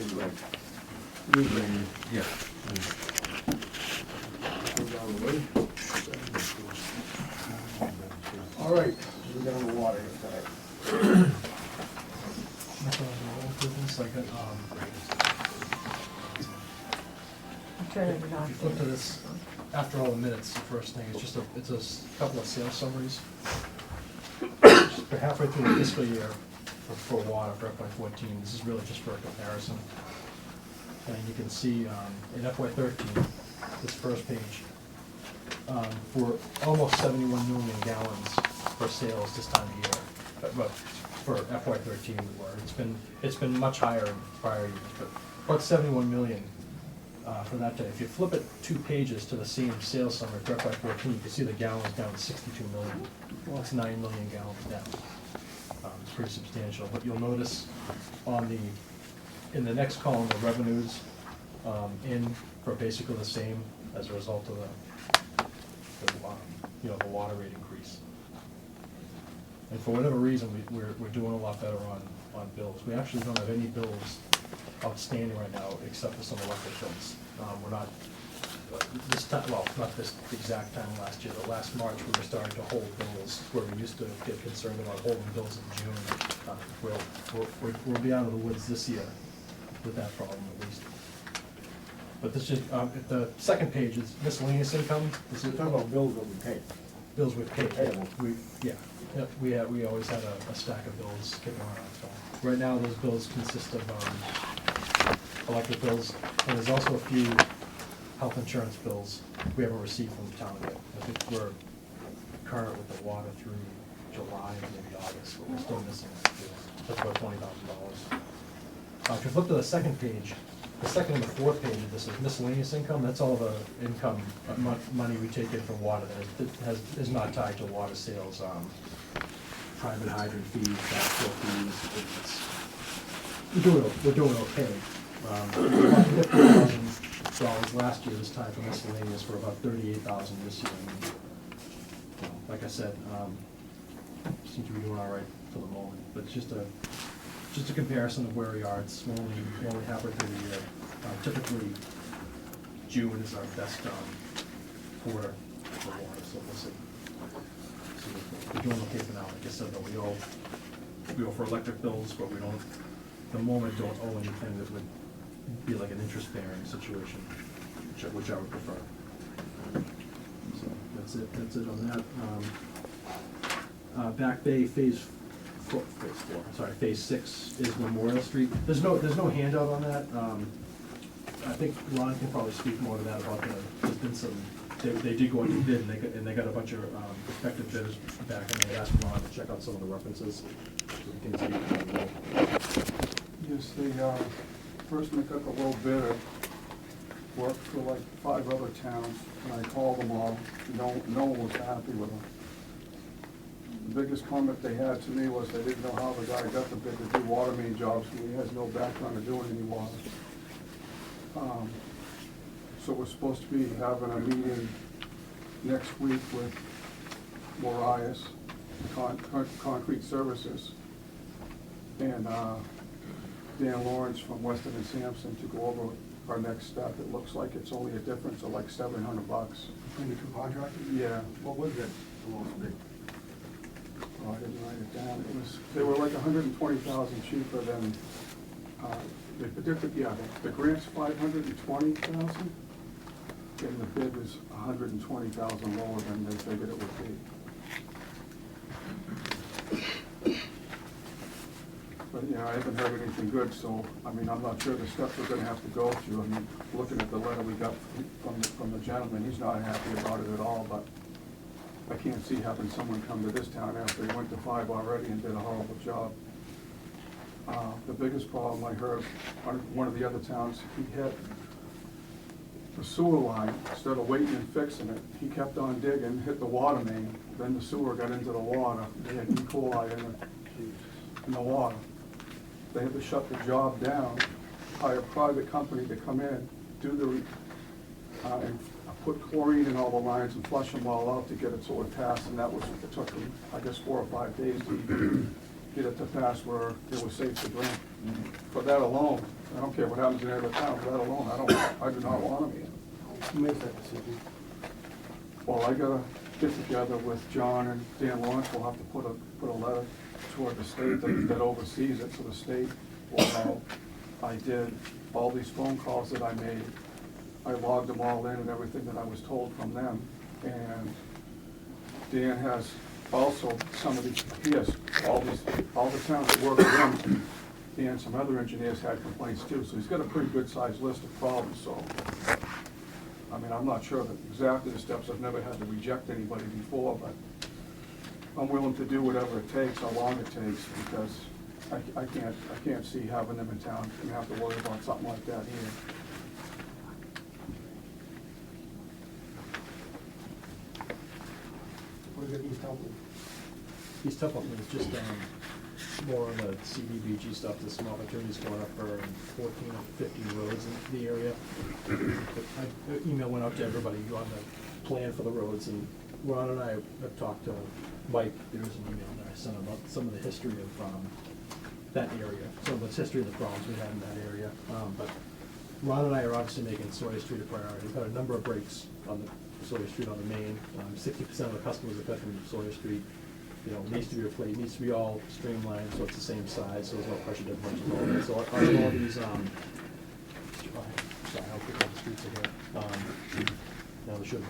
Yeah. All right, we got on the water tonight. Turn it If on. you flip to this, after all the minutes, the first thing, it's a couple of sales summaries. We're halfway through the fiscal year for water for FY14. This is really just for a comparison. And you can see in FY13, this first page, for almost 71 million gallons for sales this time of year. But for FY13 we were. It's been much higher in prior years, but about 71 million for that day. If you flip it 2 pages to the same sales summary for FY14, you can see the gallons down to 62 million. Well, it's 9 million gallons down. It's pretty substantial. But you'll notice in the next column, the revenues in for basically the same as a result of the water rate increase. And for whatever reason, we're doing a lot better on bills. We actually don't have any bills outstanding right now except for some electric bills. We're not, this time, well, not this exact time last year, but last March we were starting to hold bills where we used to get concerned about holding bills in June. We'll be out of the woods this year with that problem at least. But this is, the second page is miscellaneous income. This We're is talking about bills that we pay. bills we've paid. Payable. We always had a stack of bills kicking around. So right now, those bills consist of electric bills, and there's also a few health insurance bills we haven't received from the town yet. I think we're current with the water through July, maybe August, but we're still missing a few. That's about $20,000. If you flip to the second page, the second and the fourth page of this is miscellaneous income. That's all the income, money we take in from water that is not tied to water sales, private hydrant fees, backfill fees. We're doing okay. About $50,000 last year this time for miscellaneous, for about $38,000 this year. Like I said, seems to be doing all right for the moment, but it's just a comparison of where we are. We're only halfway through the year. Typically, June is our best quarter for water, so we'll see. So we're doing okay for now. Like I said, though, we owe for electric bills, but we don't, at the moment, don't owe anything that would be like an interest-bearing situation, which I would prefer. So that's it on that. Back Bay Phase 6 is Memorial Street. There's no handout on that. I think Ron can probably speak more to that about there's been some, they did go into bid and they got a bunch of prospective bidders back, and they asked Ron to check out some of the references. Yes, the person that got the low bidder worked for like 5 other towns, and I called them all. No one was happy with them. The biggest comment they had to me was they didn't know how the guy got the bid to do water main jobs, and he has no background of doing any water. So we're supposed to be having a meeting next week with Morias, Concrete Services, and Dan Lawrence from Weston and Sampson to go over our next step. It looks like it's only a difference of like $700. Between the 2 contractors? Yeah. What was it, the lowest bid? Oh, I didn't write it down. They were like 120,000 cheaper than, they predicted, the grant's 520,000, and the bid is 120,000 lower than they figured it would be. But, I haven't heard anything good, so, I'm not sure the steps we're gonna have to go through. Looking at the letter we got from the gentleman, he's not happy about it at all, but I can't see having someone come to this town after he went to 5 already and did a horrible job. The biggest problem I heard on one of the other towns, he had the sewer line, instead of waiting and fixing it, he kept on digging, hit the water main, then the sewer got into the water. They had E. coli in the water. They had to shut the job down, hire a private company to come in, do and put chlorine in all the lines and flush them all out to get it so it passed, and it took them, I guess, 4 or 5 days to get it to pass where it was safe to drink. For that alone, I don't care what happens in other towns, let alone, I do not want them here. Who makes that decision? Well, I gotta get together with John and Dan Lawrence, we'll have to put a letter toward the state that oversees it, so the state will know. I did all these phone calls that I made, I logged them all in and everything that I was told from them, and Dan has also some of these, he has all the towns that work with him, and some other engineers had complaints too, so he's got a pretty good sized list of problems, so. I mean, I'm not sure that exactly the steps, I've never had to reject anybody before, but I'm willing to do whatever it takes, how long it takes, because I can't see having them in town and have to worry about something like that here. What is it, East Templeton? East Templeton is just more on the CDBG stuff, there's some opportunities going up for 14 or 15 roads in the area. But email went out to everybody on the plan for the roads, and Ron and I have talked to Mike, there's an email that I sent about some of the history of that area, some of the history of the problems we had in that area. But Ron and I are obviously making Sawyer Street a priority. We've had a number of breaks on the Sawyer Street on the main. 60% of the customers that cut from Sawyer Street, you know, needs to be replaced, needs to be all streamlined, so it's the same size, so there's no pressure differential and all that. So all these, sorry, I'll pick up the streets here. No, there shouldn't.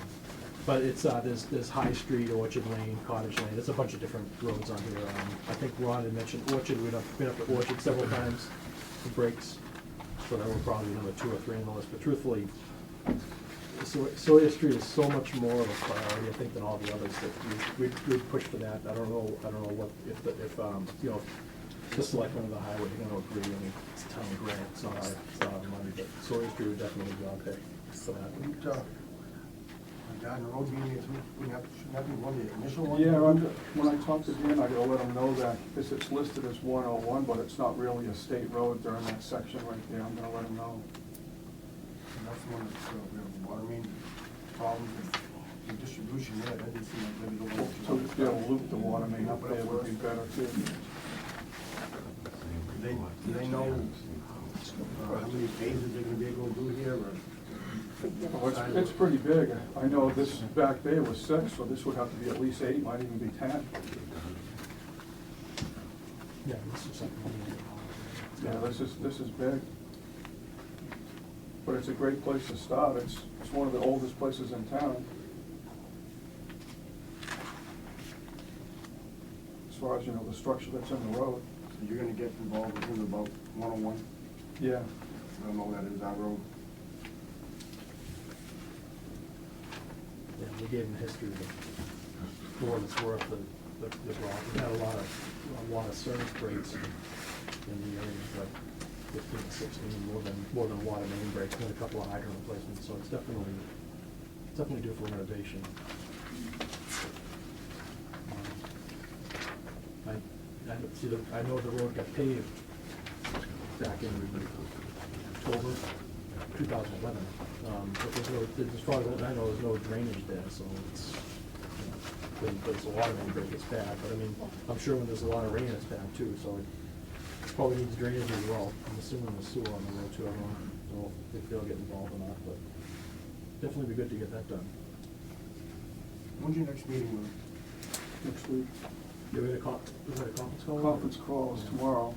But it's, there's High Street, Orchard Lane, Cottage Lane, there's a bunch of different roads on here. I think Ron had mentioned Orchard, we've been up to Orchard several times for breaks, so that will probably be number 2 or 3 on the list, but truthfully, Sawyer Street is so much more of a priority, I think, than all the others that we'd push for that. I don't know what, if you know, the selectmen of the highway are gonna agree. I mean, it's a town grant, it's not our money, but Sawyer Street would definitely be on pick for that. Down the road, we have, should that be one of the initial ones? Yeah, when I talk to Dan, I gotta let him know that it's listed as 101, but it's not really a state road during that section right there. I'm gonna let him know. And that's the one that's, we have water main problems with the distribution there, that didn't seem like maybe the one. So to be able to loop the water main up there would be better too. Do they know how many phases they're gonna be able to do here, or? Well, it's pretty big. I know this back there was 6, so this would have to be at least 8, might even be 10. Yeah, this is something. Yeah, this is big. But it's a great place to start. It's one of the oldest places in town. As far as, you know, the structure that's in the road. So you're gonna get involved with him about 101? Yeah. I don't know that is our road. Yeah, we gave them the history of the, for what it's worth, the rock. We had a lot of service breaks in the area, like 15, 16, more than water main breaks, and a couple of hydrant replacements, so it's definitely due for renovation. I know the road got paved back in October 2011, but as far as I know, there's no drainage there, so it's, you know, there's a water main break, it's bad, but I mean, I'm sure when there's a lot of rain, it's bad too, so it probably needs drainage as well. I'm assuming there's sewer on the road too, I don't know if they'll get involved or not, but definitely be good to get that done. When's your next meeting, Lou? Next week. You had a conference call? Conference call is tomorrow.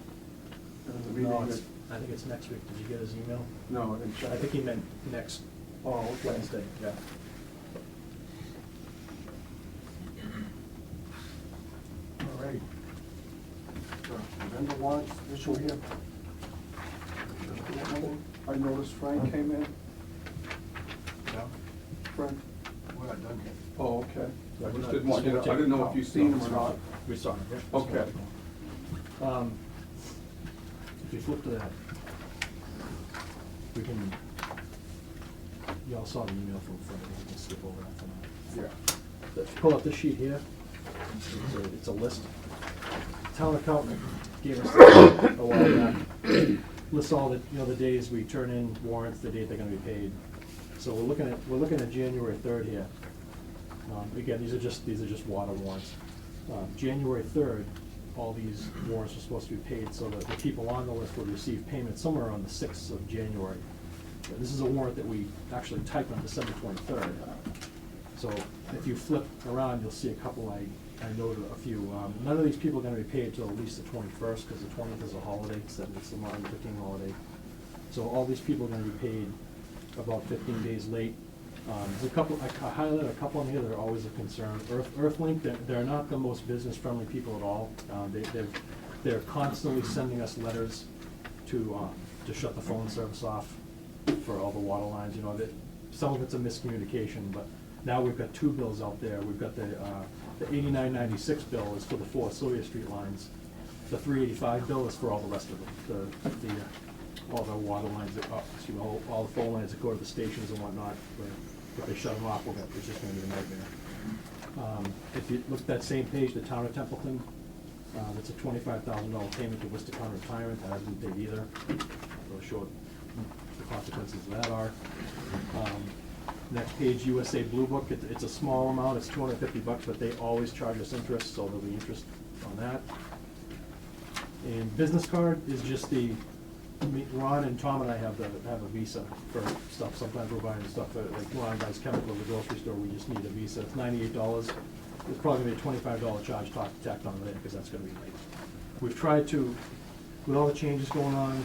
And the No, meeting I think it's next week. Did you get his email? No, I didn't check. I think he meant next Okay. Wednesday, yeah. All right. Vendor warrants, issue here. I noticed Frank came in. Yeah. Frank? We're not done yet. Oh, okay. Yeah, I we're just not- didn't want you to, I didn't know if you've seen him or not. We saw him, yeah. Okay. If you flip to that, we can, you all saw the email from Frank, we can skip over that for now. Yeah. If you pull up this sheet here, it's a list. Town accountant gave us a while back. Lists all the, you know, the days we turn in warrants, the date they're gonna be paid. So we're looking at January 3rd here. Again, these are just water warrants. January 3rd, all these warrants were supposed to be paid, so that the people on the list would receive payment somewhere on the 6th of January. This is a warrant that we actually typed on December 23rd. So if you flip around, you'll see a couple, I noted a few. None of these people are gonna be paid till at least the 21st, because the 20th is a holiday, it's the Martin Luther King holiday. So all these people are gonna be paid about 15 days late. There's a couple, I highlighted a couple on here that are always a concern. Earthlink, they're not the most business-friendly people at all. They're constantly sending us letters to shut the phone service off for all the water lines. You know, that some of it's a miscommunication, but now we've got two bills out there. We've got the $89.96 bill is for the 4 Sawyer Street lines. The $385 bill is for all the rest of them. All the water lines that, all the phone lines that go to the stations and whatnot. Where if they shut them off, it's just gonna be a nightmare. If you look at that same page, the town of Templeton, it's a $25,000 payment to Worcester County Retirement, that hasn't been paid either. We'll show what the consequences of that are. Next page, USA Blue Book, it's a small amount, it's $250, but they always charge us interest, so there'll be interest on that. And business card is just Ron and Tom and I have a Visa for stuff. Sometimes we're buying stuff like Ron buys chemical at the grocery store, we just need a Visa. It's $98. There's probably gonna be a $25 charge tacked on there, because that's gonna be late. We've tried to, with all the changes going on,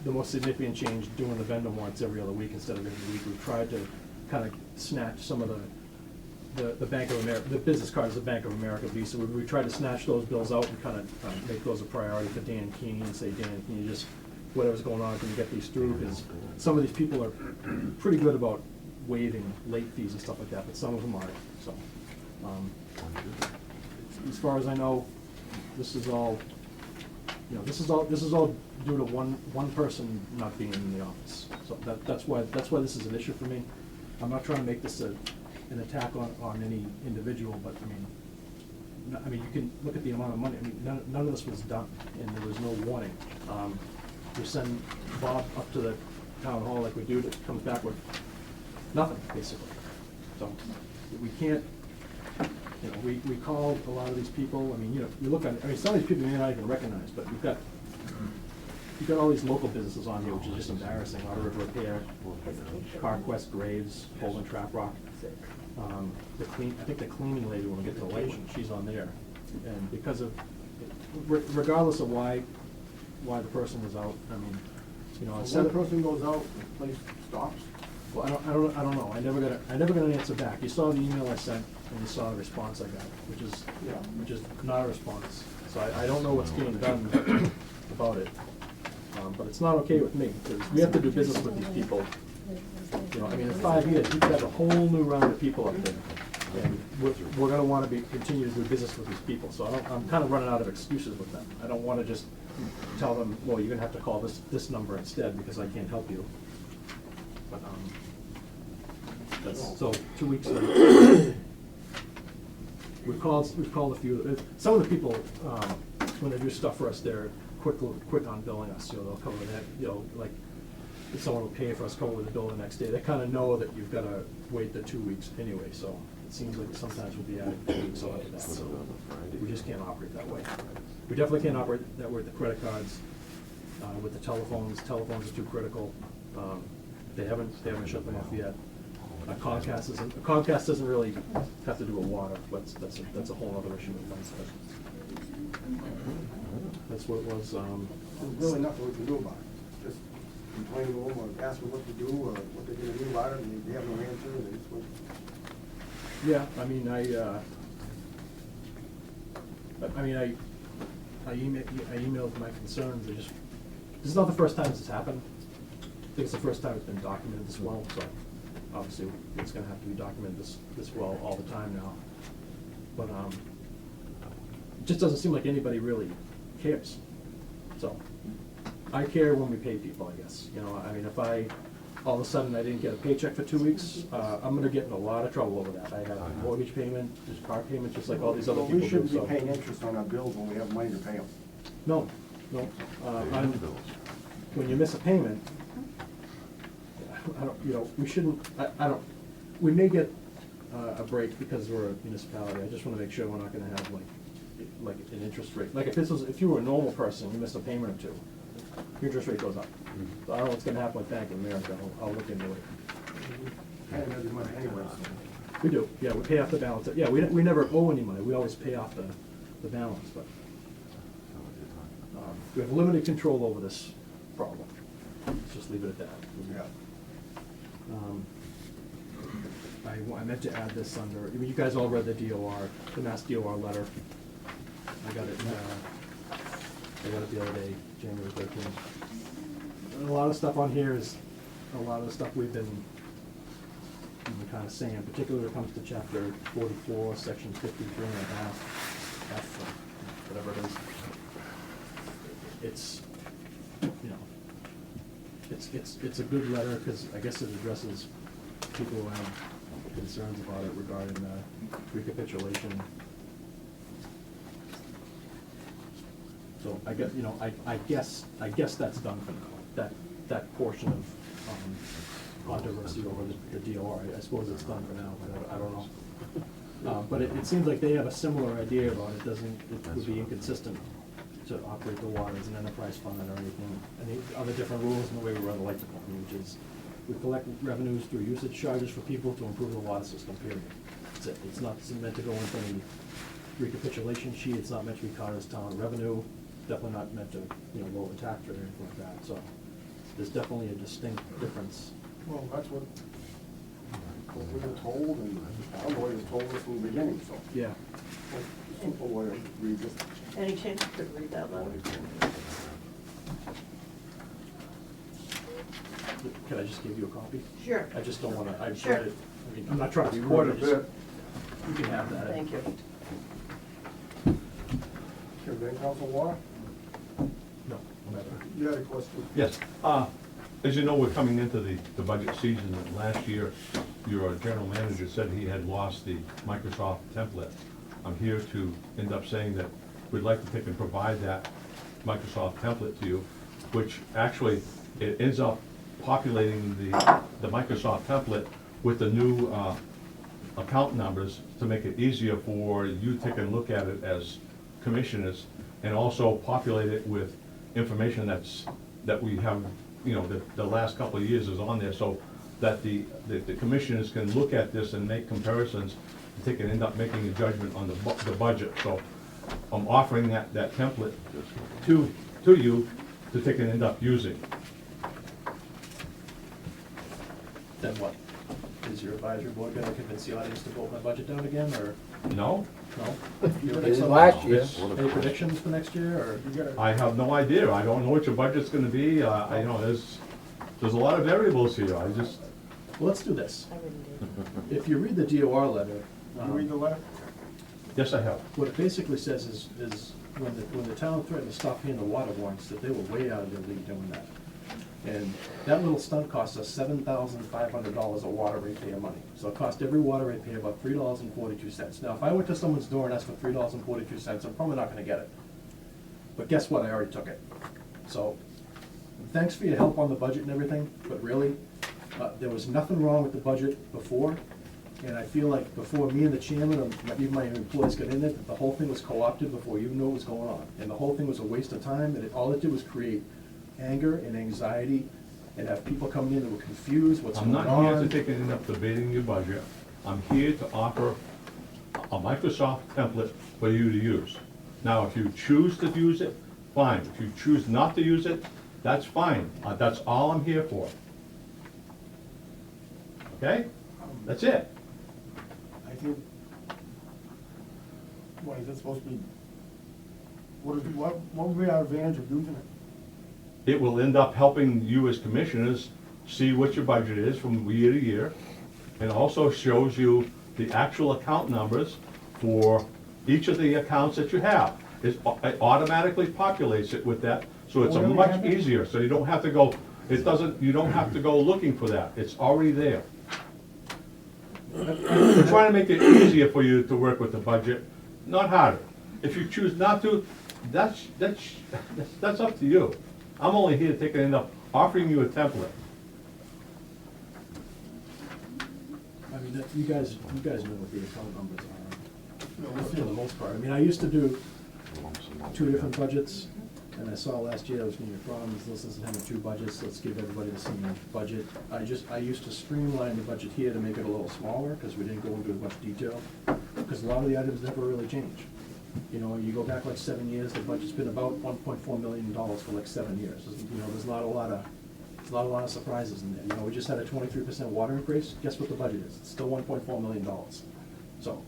the most significant change, doing the vendor warrants every other week instead of every week, we've tried to kind of snatch some of the Bank of America, the business cards, the Bank of America Visa. We tried to snatch those bills out and kind of make those a priority for Dan Keeney and say, Dan, can you just, whatever's going on, can you get these through? Because some of these people are pretty good about waiving late fees and stuff like that, but some of them aren't. So, as far as I know, this is all, this is all due to one person not being in the office. So that's why this is an issue for me. I'm not trying to make this an attack on any individual, but I mean, you can look at the amount of money. I mean, none of this was done, and there was no warning. We send Bob up to the town hall like we do, that comes back with nothing, basically. So we can't, we called a lot of these people. I mean, you look at, some of these people you may not even recognize, but you've got all these local businesses on here, which is just embarrassing. Auto River Repair, CarQuest, Graves, Poland Trap Rock. I think the cleaning lady, when we get to the election, she's on there. And because of, regardless of why the person was out, I mean, So one person goes out, the place stops? Well, I don't know. I never got an answer back. You saw the email I sent, and you saw the response I got, which is not a response. So I don't know what's being done about it. But it's not okay with me, because we have to do business with these people. I mean, in 5 years, we could have a whole new round of people up there. And we're gonna wanna continue to do business with these people. So I'm kind of running out of excuses with them. I don't wanna just tell them, well, you're gonna have to call this number instead, because I can't help you. But, so 2 weeks ago, we've called a few, some of the people, when they do stuff for us, they're quick on billing us. They'll cover that, like, if someone will pay for us, come with the bill the next day. They kind of know that you've got to wait the 2 weeks anyway, so it seems like sometimes we'll be adding 2 weeks onto that, so we just can't operate that way. We definitely can't operate that way with the credit cards, with the telephones. Telephones are too critical. They haven't shut them off yet. Comcast doesn't really have to do with water, but that's a whole other issue with them. That's what it was. There's really nothing we can do about it. Just complain to them or ask them what to do or what they're gonna do about it, and they have no answer, and they just wait. Yeah, I mean, I emailed my concerns. This is not the first time this has happened. I think it's the first time it's been documented this well, so obviously it's gonna have to be documented this well all the time now. But it just doesn't seem like anybody really cares. So I care when we pay people, I guess. I mean, if all of a sudden I didn't get a paycheck for 2 weeks, I'm gonna get in a lot of trouble over that. I have a mortgage payment, just car payment, just like all these other people do. We shouldn't be paying interest on our bills when we have money to pay them. No. When you miss a payment, we shouldn't, we may get a break because we're a municipality. I just wanna make sure we're not gonna have like like an interest rate. Like if you were a normal person, you missed a payment or two, your interest rate goes up. So I don't know what's gonna happen with Bank of America, I'll look into it. Kind of every month anyway, so. We do, yeah, we pay off the balance. Yeah, we never owe any money, we always pay off the balance, but we have limited control over this problem. Let's just leave it at that. Yeah. I meant to add this under, you guys all read the DOR, the Mass DOR letter. I got it the other day, January 13th. A lot of stuff on here is a lot of the stuff we've been kind of saying, particularly when it comes to chapter 44, section 53 and a half, F, whatever it is. It's, you know, it's a good letter because I guess it addresses people who have concerns about it regarding recapitulation. So I guess, you know, I guess that's done for now. That portion of controversy over the DOR, I suppose it's done for now, but I don't know. But it seems like they have a similar idea about it. It would be inconsistent to operate the water as an enterprise fund or anything. Any other different rules in the way we run the light department, which is we collect revenues through usage charges for people to improve the water system, period. That's it. It's not meant to go into any recapitulation sheet. It's not meant to be caught as town revenue. Definitely not meant to, you know, lower tax rate or anything like that. So there's definitely a distinct difference. Well, that's what we were told, and our lawyers told us from the beginning, so. Yeah. A simple lawyer read this. Any chance you could read that letter? Can I just give you a copy? Sure. I just don't want to, I've Sure. read it. I mean, I'm not trying to record it. a bit. You can have that. Thank you. Sure, then, Council Water, No, whatever. you had a question? Yes, as you know, we're coming into the budget season, and last year, your general manager said he had lost the Microsoft template. I'm here to end up saying that we'd like to take and provide that Microsoft template to you, which actually, it ends up populating the Microsoft template with the new account numbers to make it easier for you to take a look at it as commissioners, and also populate it with information that we have, you know, the last couple of years is on there, so that the commissioners can look at this and make comparisons, and they can end up making a judgment on the budget. So I'm offering that template to you to take and end up using. Then what? Is your advisory board gonna convince the audience to vote my budget down again, or No? no? You Any did some- last year. Any predictions for next year, or? You gotta, I have no idea. I don't know what your budget's gonna be. You know, there's a lot of variables here. I just, Well, let's do this. I wouldn't do If you read the DOR letter, you read the letter? yes, I have. what it basically says is when the town threatened to stop paying the water warrants, that they were way out of their league doing that. And that little stunt cost us $7,500 of water ratepayer money. So it cost every water ratepayer about $3.42. Now, if I went to someone's door and asked for $3.42, I'm probably not gonna get it. But guess what, I already took it. So, thanks for your help on the budget and everything, but really, there was nothing wrong with the budget before. And I feel like before me and the chairman, or even my employees got in it, that the whole thing was co-opted before you knew what was going on. And the whole thing was a waste of time, and all it did was create anger and anxiety, and have people coming in that were confused, what's I'm going not here to on. take and end up debating your budget. I'm here to offer a Microsoft template for you to use. Now, if you choose to use it, fine. If you choose not to use it, that's fine. That's all I'm here for. Okay? That's it. I think, what is it supposed to be? What would be our advantage of using it? It will end up helping you as commissioners see what your budget is from year to year. It also shows you the actual account numbers for each of the accounts that you have. It automatically populates it with that, so it's a Well, we much have it. easier, so you don't have to go, you don't have to go looking for that, it's already there. We're trying to make it easier for you to work with the budget, not harder. If you choose not to, that's up to you. I'm only here to take and end up offering you a template. I mean, you guys know what the account numbers are. for the most part. I mean, I used to do 2 different budgets, and I saw last year there was gonna be problems, this isn't having 2 budgets, let's give everybody the same budget. I used to streamline the budget here to make it a little smaller, because we didn't go into as much detail, because a lot of the items never really change. You know, you go back like 7 years, the budget's been about $1.4 million for like 7 years. You know, there's not a lot of surprises in there. You know, we just had a 23% water increase, guess what the budget is? It's still $1.4 million. So,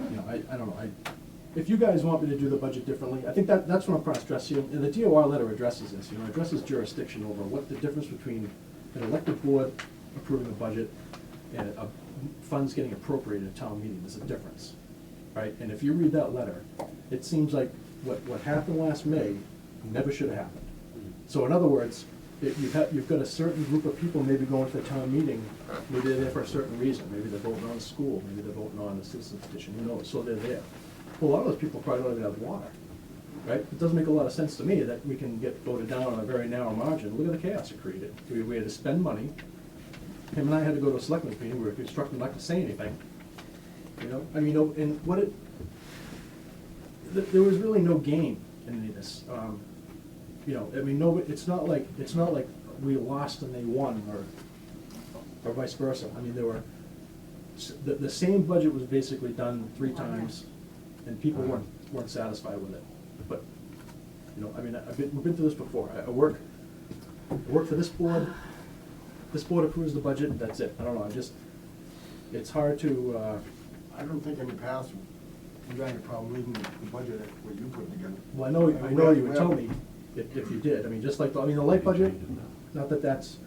you know, I don't know, if you guys want me to do the budget differently, I think that's what I'm trying to stress here, and the DOR letter addresses this, you know, addresses jurisdiction over what the difference between an elected board approving the budget and funds getting appropriated at town meeting, there's a difference, right? And if you read that letter, it seems like what happened last May never should have happened. So in other words, you've got a certain group of people maybe going to the town meeting, maybe they're there for a certain reason, maybe they're voting on a school, maybe they're voting on a citizen petition, who knows, so they're there. Well, a lot of those people probably don't even have water, right? It doesn't make a lot of sense to me that we can get voted down on a very narrow margin. Look at the chaos it created. We had to spend money. Him and I had to go to a selectmen's meeting, we were instructed not to say anything. You know, I mean, and there was really no gain in any of this. You know, I mean, it's not like we lost and they won, or vice versa. I mean, the same budget was basically done 3 times, and people weren't satisfied with it. But, you know, I mean, we've been through this before. I work for this board. This board approves the budget, that's it. I don't know, it's hard to, I don't think in the past, you had a problem reading the budget that what you put together. well, I know you would tell me if you did. I mean, just like, the light budget, not that that's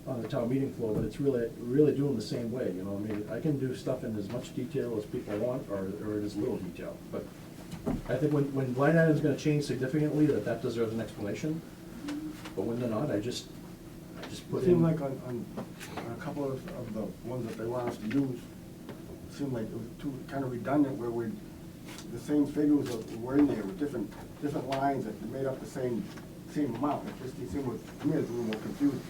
on the town meeting floor, but it's really doing the same way, you know? I mean, I can do stuff in as much detail as people want, or in as little detail. But I think when line item's gonna change significantly, that deserves an explanation. But when they're not, I just put It in. seemed like on a couple of the ones that they want us to use, it seemed like it was too kind of redundant, where the same figures were in there with different lines that made up the same amount. It just seemed, to me, it's a little more confusing.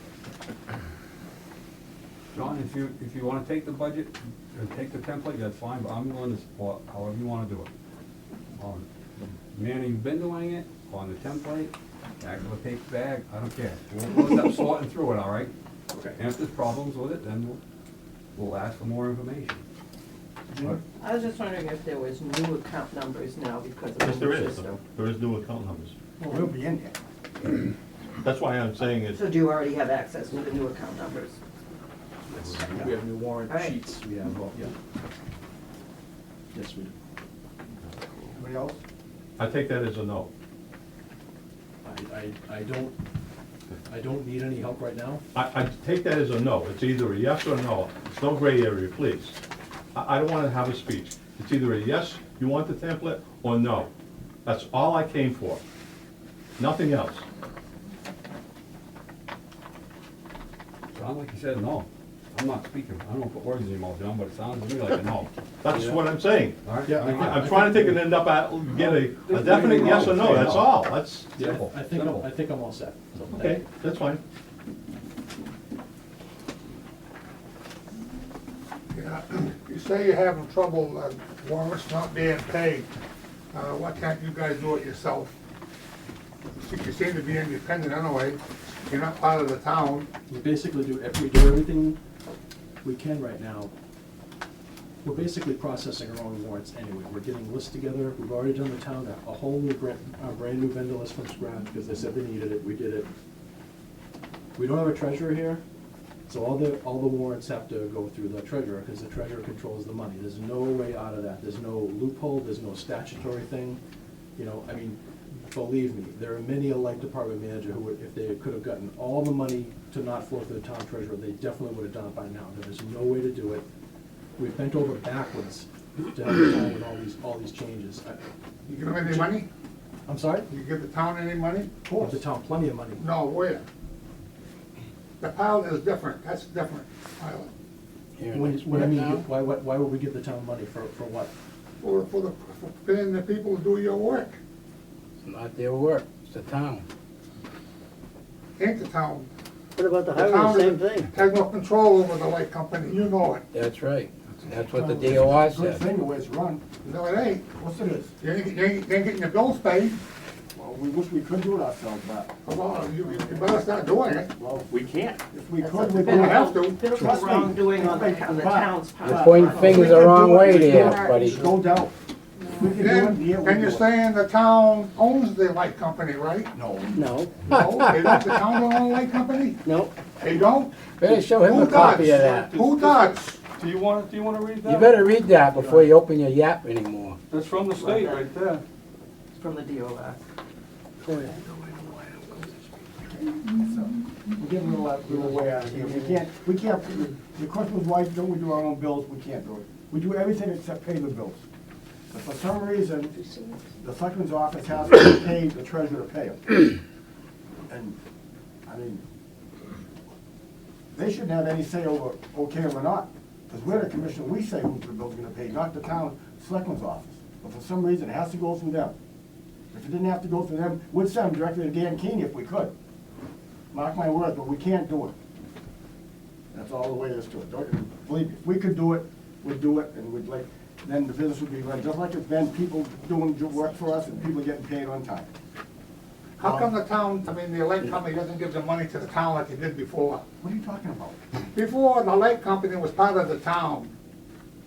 John, if you wanna take the budget and take the template, that's fine, but I'm willing to support however you wanna do it. On the manner you've been doing it, on the template, back of a paper bag, I don't care. We'll end up sorting through it, all right? Okay. And if there's problems with it, then we'll ask for more information. But I was just wondering if there was new account numbers now because of the Yes, there new is. system. There is new account numbers. Well, it'll be in there. That's why I'm saying it. So do you already have access to the new account numbers? We have new warrant All right. sheets, we have, yeah. Yes, we do. Anybody else? I take that as a no. I don't need any help right now. I take that as a no. It's either a yes or no. It's no gray area, please. I don't want to have a speech. It's either a yes, you want the template, or no. That's all I came for. Nothing else. sounds like you said no. I'm not speaking, I don't want to put words in your mouth, John, but it sounds to me like a no. That's what I'm saying. All right? Yeah, I'm trying to think and end up get a definite yes or no, that's all. That's, Yeah, Simple, I think, simple. I think I'm all set. So, okay, that's fine. Yeah, you say you're having trouble, warrants not being paid. Why can't you guys do it yourself? You seem to be independent anyway. You're not part of the town. We basically do everything we can right now. We're basically processing our own warrants anyway. We're getting lists together. We've already done the town a whole new brand new vendor list from scratch because they said they needed it. We did it. We don't have a treasurer here, so all the warrants have to go through the treasurer because the treasurer controls the money. There's no way out of that. There's no loophole. There's no statutory thing. You know, I mean, believe me, there are many a light department manager who would, if they could have gotten all the money to not flow through the town treasurer, they definitely would have done it by now. There is no way to do it. We've bent over backwards to have the town with all these changes. You give them any money? I'm sorry? You give the town any money? Of course. The town plenty of money. No, where? The pilot is different, that's different, pilot. When I mean, why would we give the town money for what? For paying the people to do your work. It's not their work, it's the town. Ain't the town. What about the The town highway, same thing? has no control over the light company, you know it. That's right. That's what the DOR Good said. thing the way it's run. No, it ain't. What's it is? You ain't getting your bills paid. Well, we wish we could do it ourselves, but, Well, you better start doing it. well, We can't. if we That's could, a we don't could. have to. Bill's Trust me. wrongdoing on the town's part. You're pointing fingers the wrong way there, buddy. No doubt. If we could do it, yeah, Then we'd you're do it. saying the town owns the light company, right? No. No, No, they don't, the town don't own the light company? no. They don't? Better show him Who a copy does? of that. Who does? Do you wanna read that? You better read that before you open your yap anymore. That's from the state right there. It's from the DOR. We're getting a little way out of here. We can't, the question was, why don't we do our own bills? We can't do it. We do everything except pay the bills. But for some reason, the selectman's office has to pay the treasurer to pay them. And, I mean, they shouldn't have any say over okay them or not, because we're the commission, we say who the bill's gonna pay, not the town selectman's office. But for some reason, it has to go through them. If it didn't have to go through them, we'd send them directly to Dan Keeney if we could. Mark my words, but we can't do it. That's all the way it is to it. Don't, believe me, if we could do it, we'd do it, and we'd like, then the business would be run, just like it's been people doing work for us and people getting paid on time. How come the town, I mean, the light company doesn't give the money to the town like it did before? What are you talking about? Before, the light company was part of the town.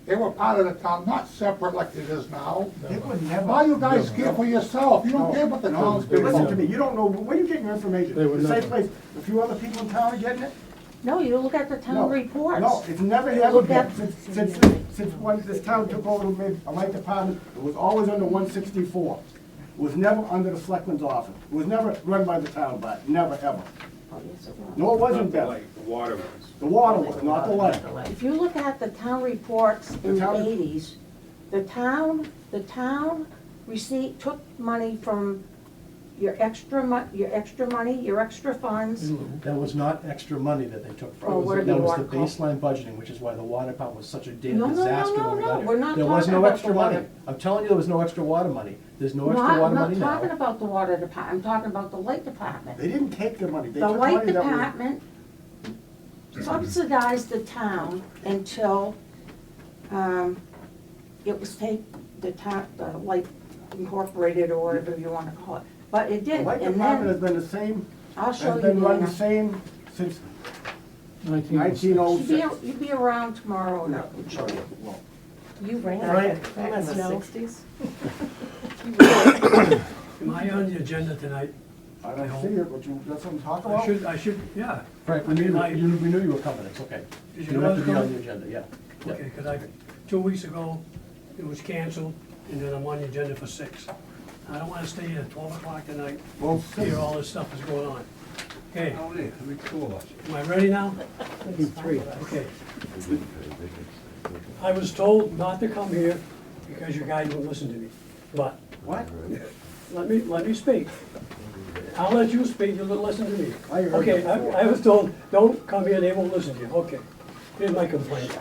They were part of the town, not separate like it is now. It would never. Why you guys care for yourself? You don't care about the town's Listen to people. me, you don't know, where you getting your information? They would The same never. place, a few other people in town are getting it? No, you look at the No. town reports. No, it's never You ever look been, at- since when this town took over a light department, it was always under 164. It was never under the selectman's office. It was never run by the town, but never, ever. Oh, yes, it was. No, it wasn't The that. light, the water was. The water was, not the light. If you look at the town reports in the town- 80s, the town took money from your extra money, your extra funds. That was not extra money that they took Oh, from what us. do That you was the want to call- baseline budgeting, which is why the water department was such a damn No, no, no, disaster no, when we no, got here. we're not There was talking no about extra the money. water. I'm telling you, there was no extra water money. There's no extra water money I'm not talking now. about the water department, I'm talking about the light department. They didn't take the money, they The took light money that was. department subsidized the town until, it was the light incorporated or whatever you wanna call it. But it The did, light and department has then, been the same, I'll show has you, been run the Dana. same since You'd 1906. be around tomorrow and I can show you. Well, You ran Back it. in Let the us know. 60s? Am I on the agenda tonight? I don't see it, but you got something to talk about? I should, yeah. Frank, we knew you were coming, it's okay. Did You you don't know I have was to be on coming? the agenda, yeah. Yeah. Okay, because 2 weeks ago, it was canceled, and then I'm on the agenda for 6. I don't want to stay here at 12 o'clock tonight, Well, hear all this stuff is going on. Okay, Oh, yeah, I mean, two of us. am I ready now? Three. Okay. I was told not to come here because you guys wouldn't listen to me, but what? let me speak. I'll let you speak, you'll listen to me. I heard Okay, that before. I was told, don't come here, they won't listen to you. Okay, here's my complaint.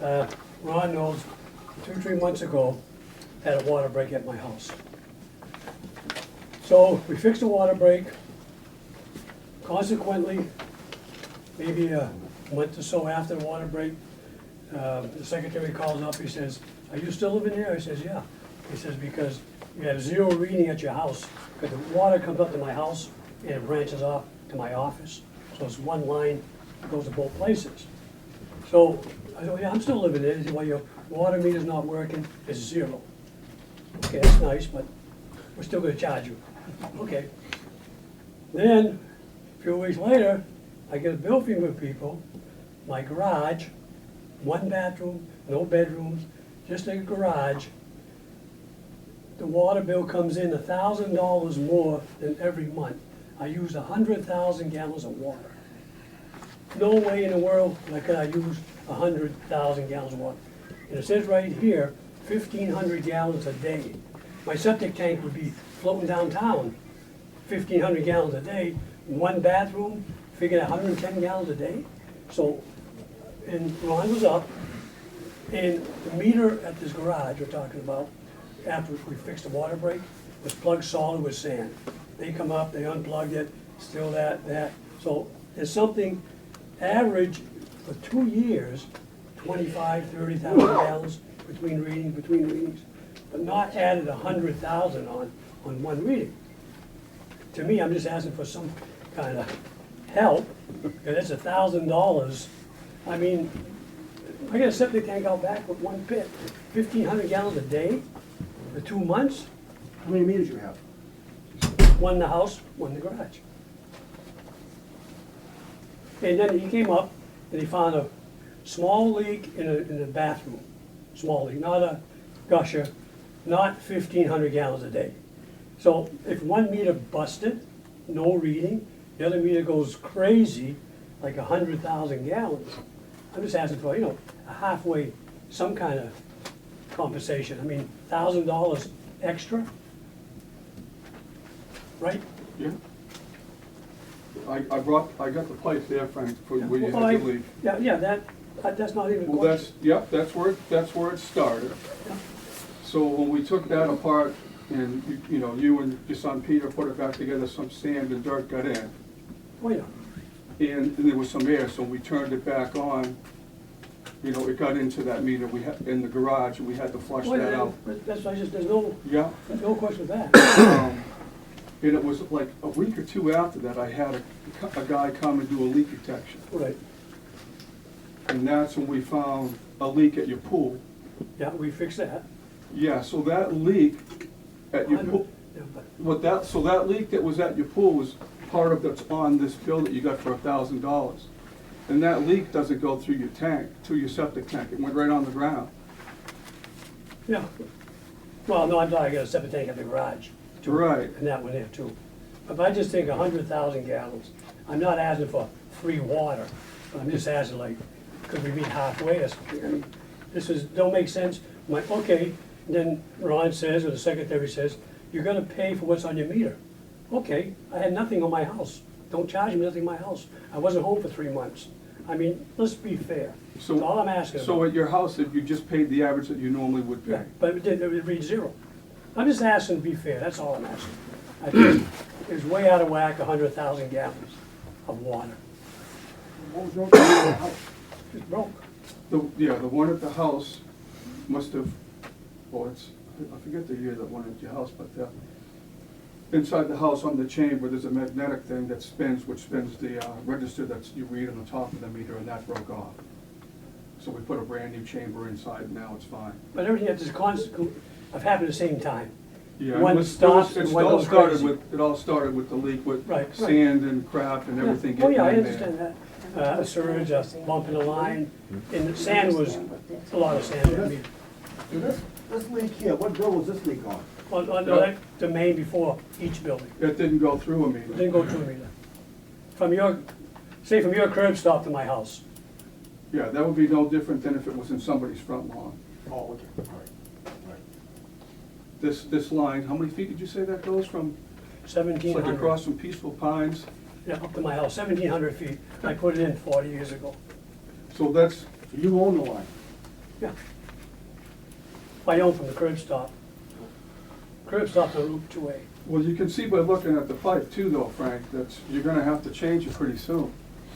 Ron knows, 2-3 months ago, had a water break at my house. So, we fixed the water break. Consequently, maybe a month or so after the water break, the secretary calls up, he says, "Are you still living there?" I says, "Yeah." He says, "Because you have 0 reading at your house, because the water comes up to my house and it branches off to my office. So it's one line that goes to both places." So I said, "Yeah, I'm still living there." He said, "Well, your water meter's not working, it's 0. Okay, that's nice, but we're still gonna charge you. Okay. Then, a few weeks later, I get a bill from you people, my garage, 1 bathroom, no bedrooms, just a garage. The water bill comes in $1,000 more than every month. I use 100,000 gallons of water. No way in the world could I use 100,000 gallons of water. And it says right here, 1,500 gallons a day. My septic tank would be floating downtown, 1,500 gallons a day. 1 bathroom, figured 110 gallons a day. So, and Ron was up, and the meter at this garage we're talking about, after we fixed the water break, was plugged solid with sand. They come up, they unplugged it, still that. So there's something average for 2 years, 25, 30,000 gallons between readings, but not added 100,000 on one reading. To me, I'm just asking for some kind of help, because it's $1,000. I mean, I got a septic tank out back with one pit, 1,500 gallons a day for 2 months, How many meters you have? one in the house, one in the garage. And then he came up and he found a small leak in the bathroom, small leak, not a gusher, not 1,500 gallons a day. So if one meter busted, no reading, the other meter goes crazy, like 100,000 gallons. I'm just asking for, a halfway, some kind of compensation. I mean, $1,000 extra, right? Yeah. I got the pipe there, Frank, for where you Well, had the leak. Yeah, that's not even a Well, question. that's where it started. Yeah. So when we took that apart and, you and your son Peter put it back together, some sand and dirt got in. Oh, yeah. And there was some air, so we turned it back on. It got into that meter we had in the garage, and we had to flush Well, that yeah, out. that's, there's Yeah. no question with that. And it was like a week or two after that, I had a guy come and do a leak detection. Right, And that's when we found a leak at your pool. yeah, we fixed that. Yeah, so that leak at your pool, Yeah, but that leak that was at your pool was part of that's on this bill that you got for $1,000. And that leak doesn't go through your tank, through your septic tank, it went right on the ground. Yeah. Well, no, I got a septic tank at the garage. too, Right. And that one there too. But I just think 100,000 gallons. I'm not asking for free water, but I'm just asking like, could we meet halfway or something? I mean, don't make sense. I'm like, okay, then Ron says, or the secretary says, you're gonna pay for what's on your meter. Okay, I had nothing on my house. Don't charge me nothing on my house. I wasn't home for 3 months. I mean, let's be fair. That's all I'm asking about. So at your house, if you just paid the average that you normally would Yeah, pay? but it reads zero. I'm just asking to be fair, that's all I'm asking. I think it's way out of whack, 100,000 gallons of water. What was wrong with the house? It's broke. The one at the house must have, I forget the year that one at your house, but inside the house on the chamber, there's a magnetic thing that spins, which spins the register that you read on the top of the meter, and that broke off. So we put a brand new chamber inside, and now it's fine. But everything that's constant, have happened at the same time. Yeah, One stops and one goes crazy. It all started with the leak with Right. sand and crap and everything Oh, getting in yeah, I there. understand that. A surge, a bump in the line, and the sand was, a lot of sand. I mean, So this leak here, what bill was this leak on? on the main before each building. It didn't go through a It meter. didn't go through me then. From your curb stop to my house. Yeah, that would be no different than if it was in somebody's front lawn. Oh, okay, all right. This line, how many feet did you say that goes from? It's like 1,700. across from Peaceful Pines. Yeah, up to my house, 1,700 feet. I put it in 40 years ago. So that's, So you own the line? Yeah. I own from the curb stop. Curb stop on Route 2A. well, you can see by looking at the pipe too though, Frank, that you're gonna have to change it pretty soon.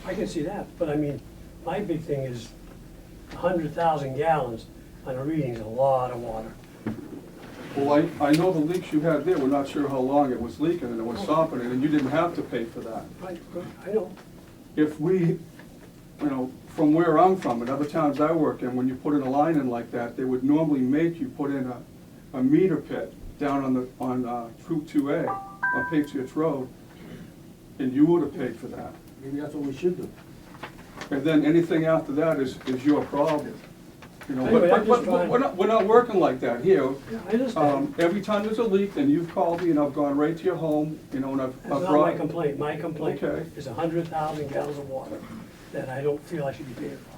I can see that, but I mean, my big thing is 100,000 gallons on a reading is a lot of water. Well, I know the leaks you had there, we're not sure how long it was leaking and it was stopping it, and you didn't have to pay for that. Right, I know. If we, from where I'm from, in other towns I work in, when you put in a line in like that, they would normally make you put in a meter pit down on Route 2A, on Patriots Road, and you would have paid for that. Maybe that's what we should do. And then anything after that is your problem. Anyway, I'm just But trying- we're not working like that here. Yeah, I understand. Every time there's a leak, then you've called me and I've gone right to your home, and I've That's not my brought. complaint. My complaint Okay. is 100,000 gallons of water that I don't feel I should be paying for.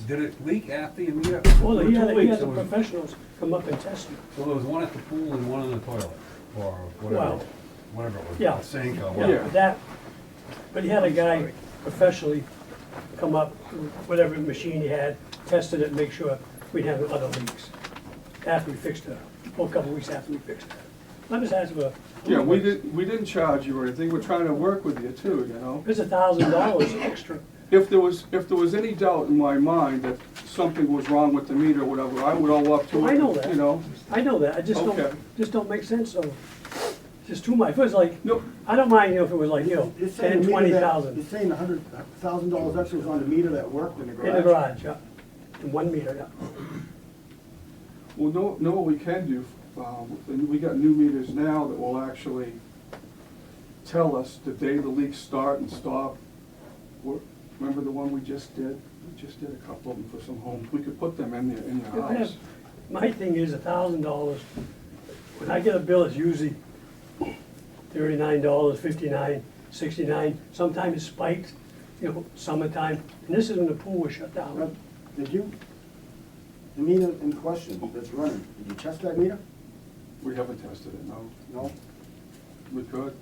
Did it leak after you meter? Well, There he were had two he leaks. had the There was- professionals come up and test it. So there was one at the pool and one in the toilet, or whatever, Well, whatever it was, yeah. a sink or Yeah, whatever. but he had a guy professionally come up, with whatever machine he had, tested it, make sure we'd have other leaks. After we fixed it, a couple of weeks after we fixed it. I'm just asking for. Yeah, we didn't charge you or anything, we're trying to work with you too, It's $1,000 extra. if there was any doubt in my mind that something was wrong with the meter or whatever, I would all up to Well, it, I know that. you know? I know that, I Okay. just don't make sense of, just too much. If it was like, No, I don't mind, if it was like, You're saying 10, the meter that- 20,000 You're saying $100,000 extra was on the meter that worked in the garage? in the garage, yeah. In 1 meter, yeah. well, no, what we can do, we got new meters now that will actually tell us the day the leaks start and stop. Remember the one we just did? We just did a couple of them for some homes. We could put them in your I have- house. My thing is $1,000. When I get a bill, it's usually $39, $59, $69. Sometimes it spikes, summertime. And this is when the pool was shut Now, down. Did you, the meter in question that's running, did you test that meter? We haven't tested it, no. No? We could.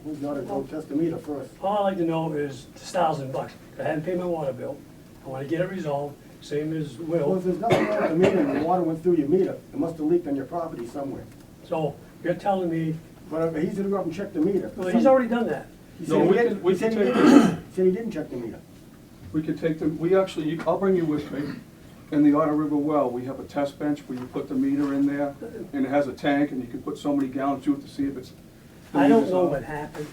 We've got to go test the meter first. All I like to know is it's $1,000. I haven't paid my water bill. I want to get it resolved, same as Well, Will. if there's nothing wrong with the meter and the water went through your meter, it must have leaked on your property somewhere. So you're telling me, But he's gonna go up and check the meter. well, he's already done that. He No, said he we didn't, could- we he said he could take- didn't, he said he didn't check the meter. We could take them, I'll bring you with me. In the Otter River well, we have a test bench where you put the meter in there, and it has a tank, and you can put so many gallons through it to see if it's. the I don't meter's know on. what happened.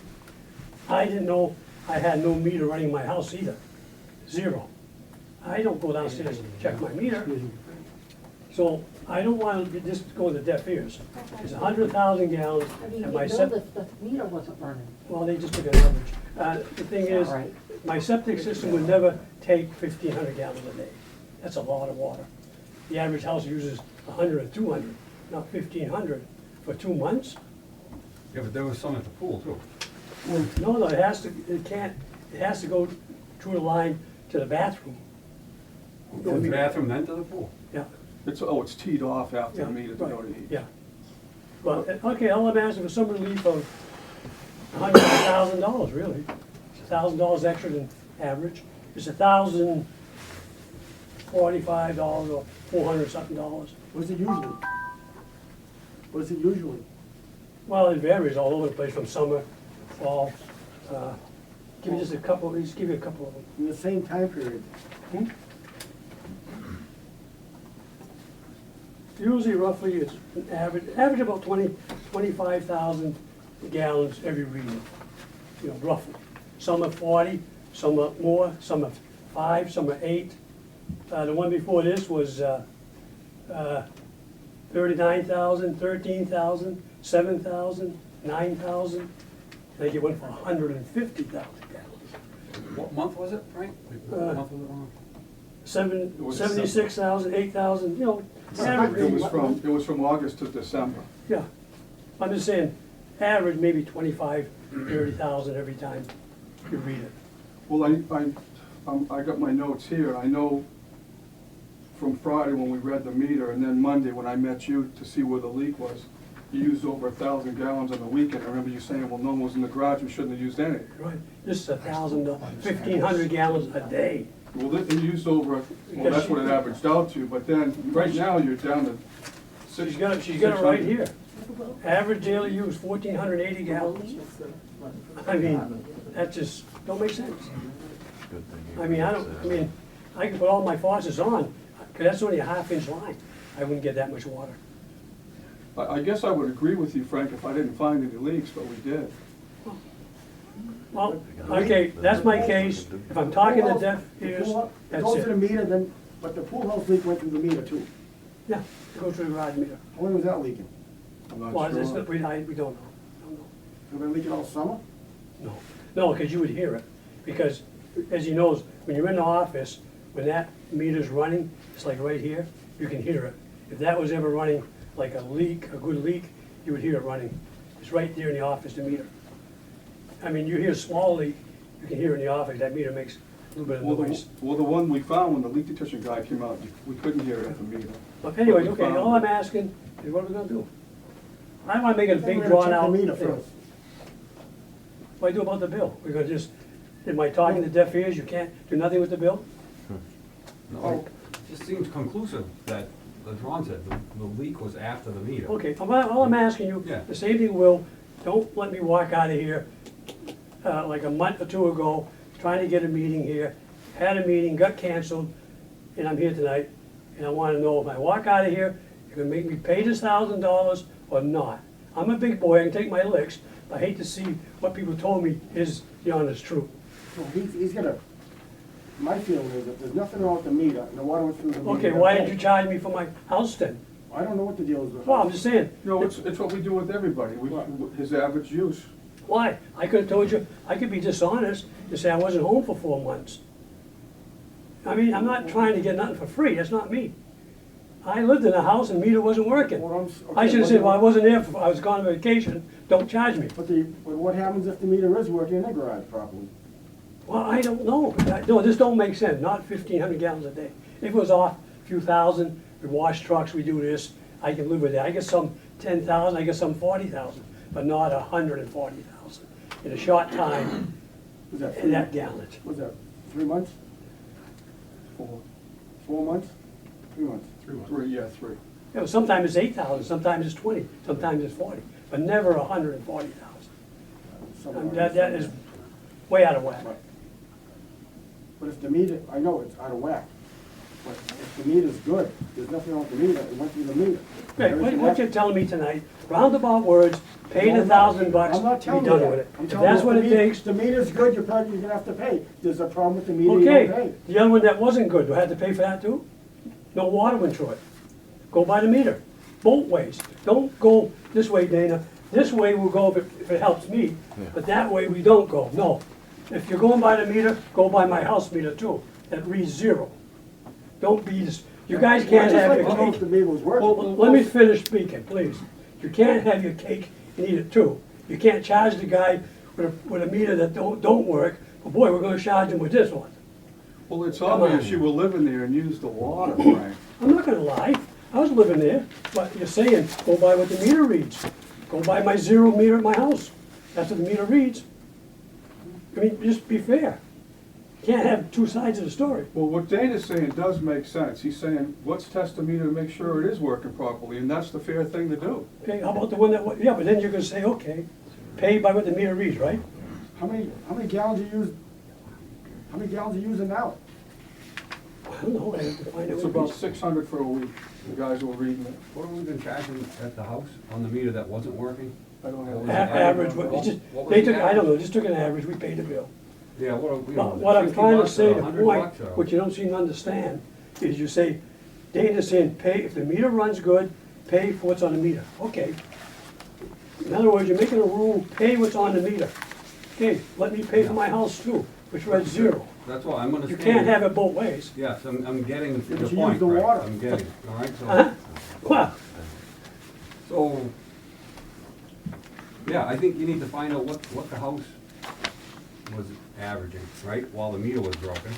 I didn't know I had no meter running in my house either. 0. I don't go downstairs and check my meter. So I don't want to just go to deaf ears. It's 100,000 gallons How do you and get my billed septic, if the meter wasn't running? well, they just took an average. The thing is, All right. my septic system would never take 1,500 gallons a day. That's a lot of water. The average house uses 100 or 200, not 1,500 for 2 months. Yeah, but there was some at the pool too. No, it has to go through the line to the bathroom. From the bathroom then to the pool. Yeah, It's teed off after yeah, the meter to go to right, heat. yeah. But, okay, all I'm asking for some relief of $100,000, really. It's $1,000 extra than average. It's $1,045 or $400 something dollars. What's it usually? What's it usually? Well, it varies all over the place from summer, fall. Give me just a couple, just give you a couple of them. In the same time period? Hmm? Usually roughly it's an average about 25,000 gallons every reading, roughly. Some are 40, some are more, some are 5, some are 8. The one before this was 39,000, 13,000, 7,000, 9,000. I think it went for 150,000 gallons. What month was it, Frank? What month was it on? was 76,000, 8,000, average. It was from August to December. Yeah, I'm just saying, average maybe 25, 30,000 every time you read it. Well, I got my notes here. I know from Friday when we read the meter, and then Monday when I met you to see where the leak was, you used over 1,000 gallons on the weekend. I remember you saying, well, no one was in the garage, we shouldn't have used any. Right, this is 1,000 to 1,500 gallons a day. Well, you used over, well, that's what it averaged out to, but then, right now, you're down to She's got it right here. Average daily use, 1,480 gallons. I mean, that just don't make sense. I mean, I can put all my faucets on, because that's only a half-inch line. I wouldn't get that much water. I guess I would agree with you, Frank, if I didn't find any leaks, but we did. Well, okay, that's my case. If I'm talking to deaf ears, It that's goes to the it. meter, then, but the pool house leak went through the meter too. Yeah, go to the garage meter. When was that leaking? I'm not Well, sure. we don't know. Have it been leaking all summer? No, because you would hear it. Because, as he knows, when you're in the office, when that meter's running, it's like right here, you can hear it. If that was ever running like a leak, a good leak, you would hear it running. It's right there in the office, the meter. I mean, you hear a small leak, you can hear it in the office, that meter makes a little bit of noise. Well, the one we found when the leak detection guy came out, we couldn't hear it at the meter. But anyways, okay, all I'm asking is what are we gonna do? I don't wanna make it a Then big we're gonna drawn check the out meter thing. first. What do I do about the bill? We're gonna just, am I talking to deaf ears, you can't do nothing with the bill? No, it just seems conclusive that, as Ron said, the leak was after the meter. Okay, all I'm asking you, Yeah. the same thing, Will, don't let me walk out of here like a month or two ago, trying to get a meeting here, had a meeting, got canceled, and I'm here tonight, and I wanna know if I walk out of here, you're gonna make me pay this $1,000 or not. I'm a big boy, I can take my licks, but I hate to see what people told me is the honest truth. Well, he's gonna, my feeling is that there's nothing wrong with the meter, and the water went through the meter. Okay, why did you charge me for my house then? I don't know what the deal is with. Well, I'm just saying, No, it's what we do with everybody, his average use. why? I could've told you, I could be dishonest and say I wasn't home for 4 months. I mean, I'm not trying to get nothing for free, that's not me. I lived in a house and meter wasn't working. I should've said, well, I wasn't there, I was gone on vacation, don't charge me. But what happens if the meter is working in the garage properly? Well, I don't know. No, this don't make sense, not 1,500 gallons a day. If it was off a few thousand, we wash trucks, we do this, I can live with that. I get some 10,000, I get some 40,000, but not 140,000 in a short time, Was that in that gallons. Was that 3 months? 4 months? 3 months? 3 months. Three. You know, sometimes it's 8,000, sometimes it's 20, sometimes it's 40, but never 140,000. Somewhere That around is way out of whack. Right. But if the meter, I know it's out of whack, but if the meter's good, there's nothing wrong with the meter, it went through the meter. Okay, what you're telling me tonight, roundabout words, pay the $1,000 I'm not to telling be you done with that. it. I'm If telling you that's what if it the meter- takes, The meter's good, you're probably gonna have to pay. There's a problem with the meter, you don't okay. pay. The other one that wasn't good, do I have to pay for that too? No water went through it. Go by the meter, both ways. Don't go this way, Dana. This way we'll go if it helps me, but that way we don't go, no. If you're going by the meter, go by my house meter too. That reads 0. Don't be, you guys can't Just have like your to know if cake. the meter was working. Let me finish speaking, please. You can't have your cake and eat it too. You can't charge the guy with a meter that don't work, but boy, we're gonna charge him with this one. Well, it's Come obvious on. you were living there and used the water, Frank. I'm not gonna lie, I was living there, but you're saying, go by what the meter reads. Go by my 0 meter at my house. That's what the meter reads. I mean, just be fair. Can't have two sides of the story. Well, what Dana's saying does make sense. He's saying, let's test the meter to make sure it is working properly, and that's the fair thing to do. Okay, how about the one that, yeah, but then you're gonna say, okay, pay by what the meter reads, right? How many gallons are you using now? I don't know, I have to find out. It's what it about is. 600 for a week, the guys were reading it. What have we been charging at the house on the meter that wasn't working? I don't have. What was the- it? Average, what, it's just, What was they the took, I don't know, average? just took an average, we paid the bill. Yeah, what, you But know, what I'm 50 trying to bucks say, or the 100 point, bucks or- what you don't seem to understand, is you say, Dana's saying, pay, if the meter runs good, pay for what's on the meter. Okay. In other words, you're making a rule, pay what's on the meter. Okay, let me pay for my house too, which reads 0. That's why I'm You understanding. can't have it both ways. Yes, I'm getting But the you point, use the Craig. water. I'm getting, all right, Huh? so, Well, so, yeah, I think you need to find out what the house was averaging, right, while the meter was broken.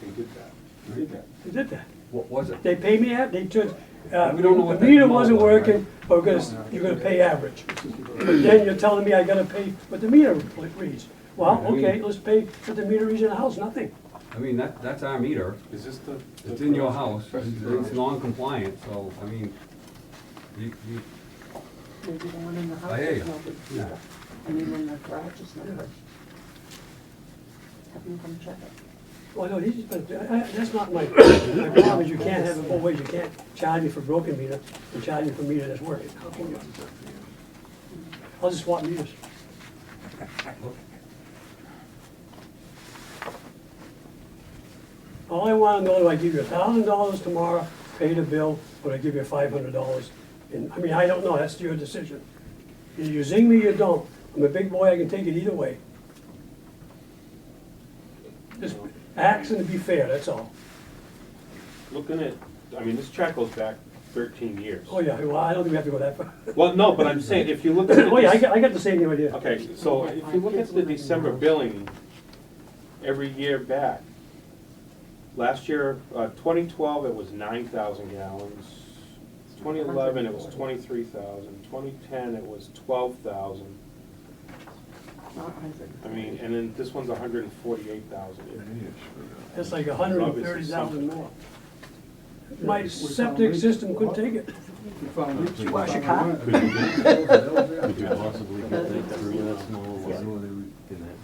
They did that. They did that. they did that. What was it? They paid me, they took, We don't know what the that meter bill wasn't was, right? working, but you're gonna pay average. But then you're telling me I gotta pay what the meter reads. Well, I mean- okay, let's pay what the meter reads in the house, nothing. I mean, that's our meter, Is this the? it's in your house, That's it's your it's house. non-compliant, so, I mean, you, Maybe the one in the house I hear is you. no big Yeah. deal. I mean, in the garage is no good. Have them come check it. Well, no, that's not my problem, is you can't have it both ways, you can't charge me for broken meter and charge me for meter that's working. How can you? I'll just swap meters. All I wanna know, do I give you $1,000 tomorrow, pay the bill, or I give you $500? And, I mean, I don't know, that's your decision. Either you zing me or you don't. I'm a big boy, I can take it either way. Just asking to be fair, that's all. Looking at, I mean, this chart goes back 13 years. Oh, yeah, well, I don't think we have to go that far. Well, no, but I'm saying, if you look at the. Oh, yeah, I got the same idea. Okay, so if you look at the December billing every year back, last year, 2012, it was 9,000 gallons. 2011, it was 23,000. 2010, it was 12,000. Not 100. I mean, and then this one's 148,000. That's like 130,000 more. My septic system couldn't take it. We found leaks. Wash your car? Could you possibly get that through that small one?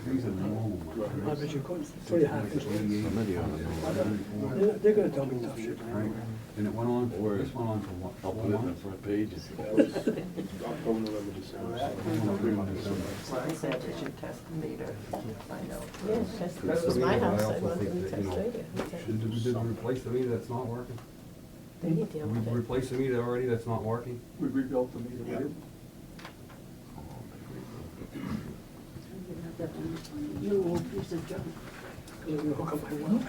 these are normal ones. I bet you could, 2.5 inches. They're gonna tell me tough shit. Right, and it went on, this went on for what, I'll 4 put it in the months? front pages. October, November, December. so- 3 months. I said they should test the meter, I know. Yes, that was my house, I want them to test radio. Did we replace the meter that's not working? They need to Did deal we with it. replace the meter already that's not working? We rebuilt the meter, we Yeah. did. You little piece of junk. Let me hook up my well.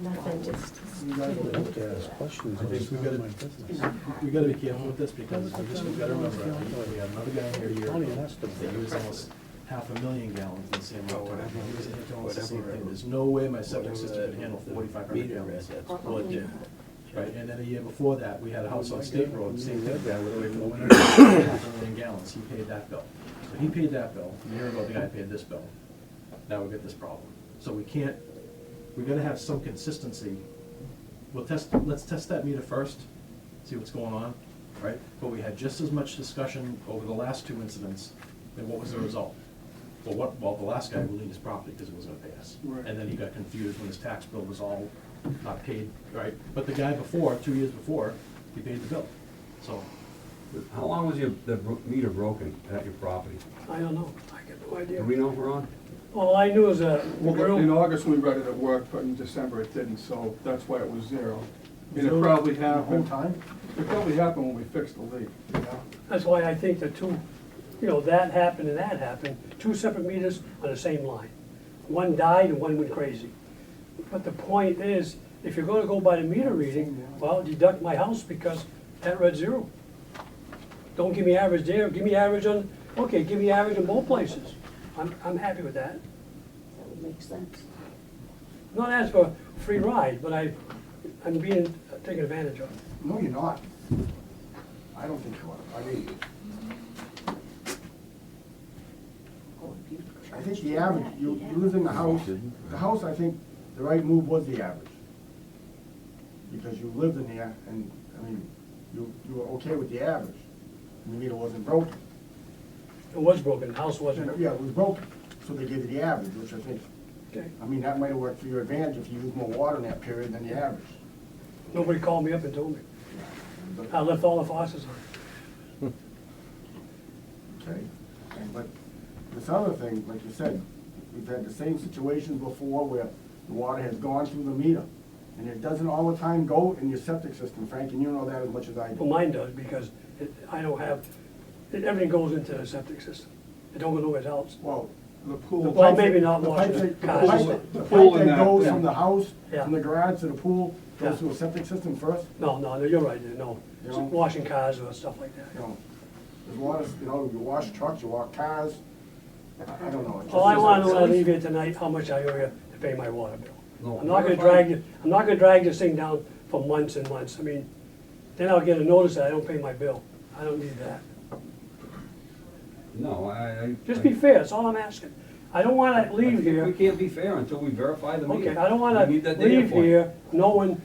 Nothing, just. I think We gotta be careful with this because we gotta remember, we have another guy here a year ago that used almost 500,000 gallons in the same amount of time. He was telling us the same thing. There's no way my septic system can handle 4,500 gallons. Well, it did. Right, and then a year before that, we had a house on State Road, same thing, guy with away from the winter, 500,000 gallons, he paid that bill. So he paid that bill, a year ago, the guy paid this bill. Now we get this problem. So we can't, we gotta have some consistency. Let's test that meter first, see what's going on, right? But we had just as much discussion over the last 2 incidents, and what was the result? Well, the last guy released his property because he wasn't gonna pay us. Right. And then he got confused when his tax bill was all not paid, right? But the guy before, 2 years before, he paid the bill, so. How long was the meter broken at your property? I don't know, I got no idea. Do we know, Ron? All I knew is that the In girl, August, we read it at work, but in December it didn't, so that's why it was 0. And it probably The whole happened, time? it probably happened when we fixed the leak. that's why I think the two, that happened and that happened, 2 separate meters on the same line. One died and one went crazy. But the point is, if you're gonna go by the meter reading, well, deduct my house because that read 0. Don't give me average there, give me average on, okay, give me average in both places. I'm happy with that. That would make sense. Not asking for a free ride, but I'm being taken advantage of. No, you're not. I don't think you are. I mean, I think the average, you live in the house, I think the right move was the average. Because you lived in there, and, I mean, you were okay with the average. The meter wasn't broken. It was broken, the house wasn't. Yeah, it was broken, so they gave you the average, which I think, Okay. I mean, that might have worked for your advantage if you used more water in that period than the average. Nobody called me up and told me. I left all the faucets on. Okay, but this other thing, like you said, we've had the same situations before where the water has gone through the meter, and it doesn't all the time go in your septic system, Frank, and you know that as much as I Well, do. mine does, because I don't have, everything goes into the septic system. It don't go nowhere else. Well, The the pool, Well, pipe maybe that- not the washing pipe that- the the cars. pipe The that pool in that that, goes yeah. from the house, Yeah. from the garage to the pool, Yeah. goes to a septic system first, No, you're right, no. You know? Washing cars or stuff like that. you know. There's a lot of, you wash trucks, you wash cars, I don't know. It All I just- want to know when I leave here tonight, how much I owe you to pay my water bill. No, I'm not gonna verify- I'm not gonna drag this thing down for months and months. I mean, then I'll get a notice that I don't pay my bill. I don't need that. No, I. Just be fair, that's all I'm asking. I don't wanna leave We here, can't be fair until we verify the meter. okay, I don't wanna We need that data leave point. here knowing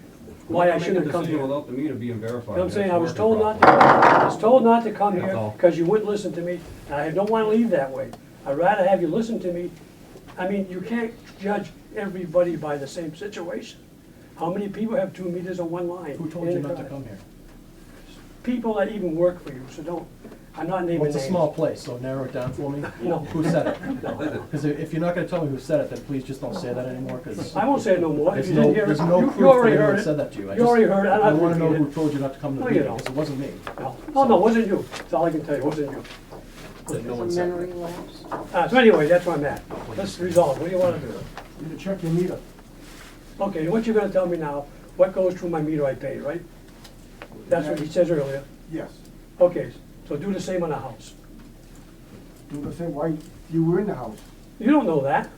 why I shouldn't have come Make a here. decision You without the meter being verified. know what I'm saying? I was That's told working not to, properly. I was told not to come That's here all. because you wouldn't listen to me. And I don't wanna leave that way. I'd rather have you listen to me. I mean, you can't judge everybody by the same situation. How many people have 2 meters on one line? Who told you not to come here? People that even work for you, so don't, I'm not naming Well, names. it's a small place, so narrow it down for me. No. Who said it? No. Because if you're not gonna tell me who said it, then please just don't say that anymore, because I won't say it no more. If there's you didn't no, hear it, there's no you proof already that heard anyone it. said that to you. You already heard it, I I don't have wanna to know repeat who it. told you not to come to No, the you meeting, don't. because it wasn't me. No, it wasn't you. That's all I can tell you, it wasn't you. That no one It's a said. memory lapse. So anyway, that's where I'm at. Let's resolve. What do you wanna do? You can check your meter. Okay, what you're gonna tell me now, what goes through my meter I pay, right? That's what he says earlier. Yes. Okay, so do the same on the house. Do the same, why, you were in the house. You don't know that.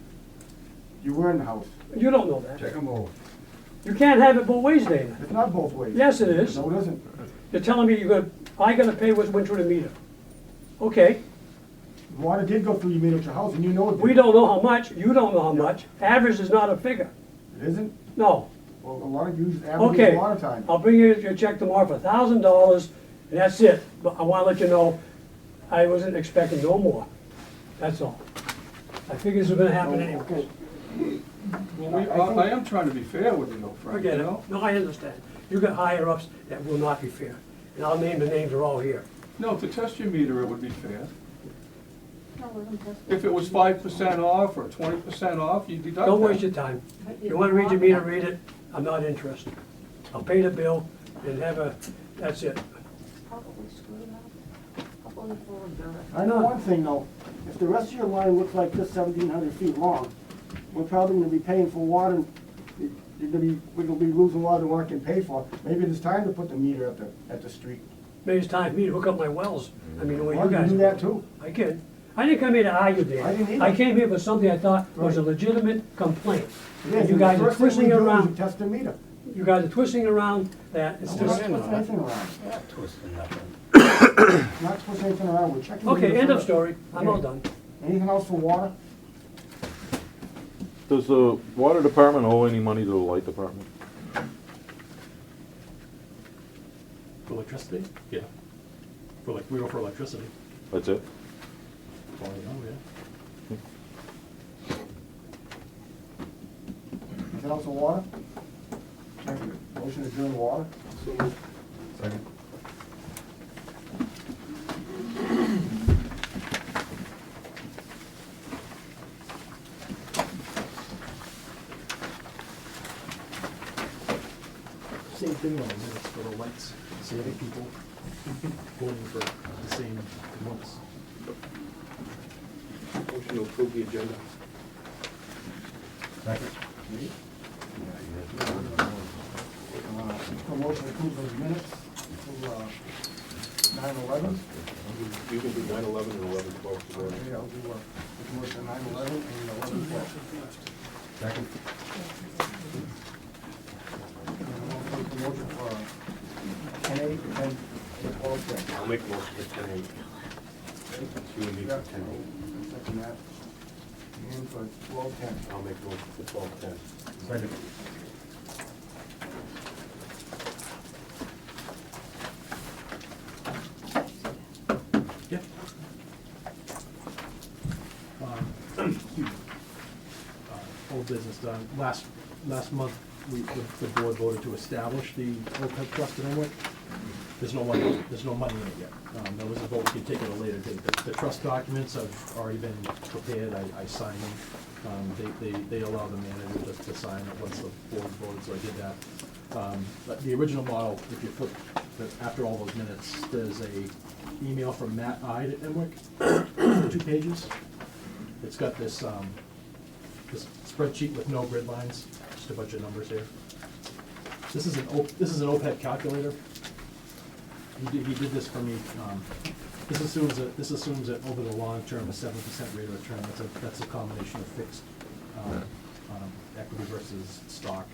You were in the house. You don't know that. Check them over. You can't have it both ways, Dana. It's not both ways. Yes, it is. No, it isn't. You're telling me I gotta pay what went through the meter. Okay, Water did go through your meter at your house, and you know it did. we don't know how much, you don't know how much. Average is not a figure. It isn't? No. Well, a lot of you average Okay, a lot of time. I'll bring you your check tomorrow for $1,000, and that's it. But I wanna let you know, I wasn't expecting no more. That's all. I figured this was gonna happen anyway. Well, I am trying to be fair with you though, Frank, you Forget it. know? No, I understand. You got higher ups that will not be fair. And I'll name the names, they're all here. No, to test your meter, it would be fair. No, let them test If it was 5% off or 20% off, you deduct that. Don't waste your time. You wanna read your meter, read it. I'm not interested. I'll pay the bill and that's it. Probably screwed up. Probably full of dirt. I know one thing though, if the rest of your line looks like this 1,700 feet long, we're probably gonna be paying for water, we're gonna be losing water we weren't getting paid for. Maybe it's time to put the meter at the street. Maybe it's time for me to hook up my wells. I mean, the way Why you don't guys. you do that too? I can. I didn't come here to argue, Dan. I didn't either. I came here for something I thought was a legitimate complaint. It And is, you and guys the are first thing we twisting do is around, we test the meter. you guys are twisting around that. It's We're not just, twisting anything around. Not twisting nothing. Not twisting anything around, we're checking the meter okay, end of first. story. I'm all Okay. done. Anything else for water? Does the water department owe any money to the light department? For electricity? Yeah. We go for electricity. That's it? Oh, yeah. Anything else for water? Motion to adjourn water? Second. Same thing on the minutes for the lights, saving people, voting for the same months. Motion to approve the agenda. Second. Motion to approve those minutes to 9/11. You can do 9/11 and 11/12 together. Okay, I'll do motion 9/11 and 11/12. Second. Motion for 10/8 and 10/12. I'll make a motion for 10/8. You and me for 10/8. Second that. And for 12/10. I'll make a motion for 12/10. Second. Yeah. Old business done. Last month, the board voted to establish the OPEB trust in Enwick. There's no money in it yet. That was a vote, we can take it at a later date. The trust documents have already been prepared, I signed them. They allow the manager just to sign it once the board voted, so I did that. But the original model, if you flip, after all those minutes, there's a email from Matt Ide at Enwick, 2 pages. It's got this spreadsheet with no grid lines, just a bunch of numbers here. This is an OPEB calculator. He did this for me. This assumes that over the long term, a 7% rate of return. That's a combination of fixed equity versus stock.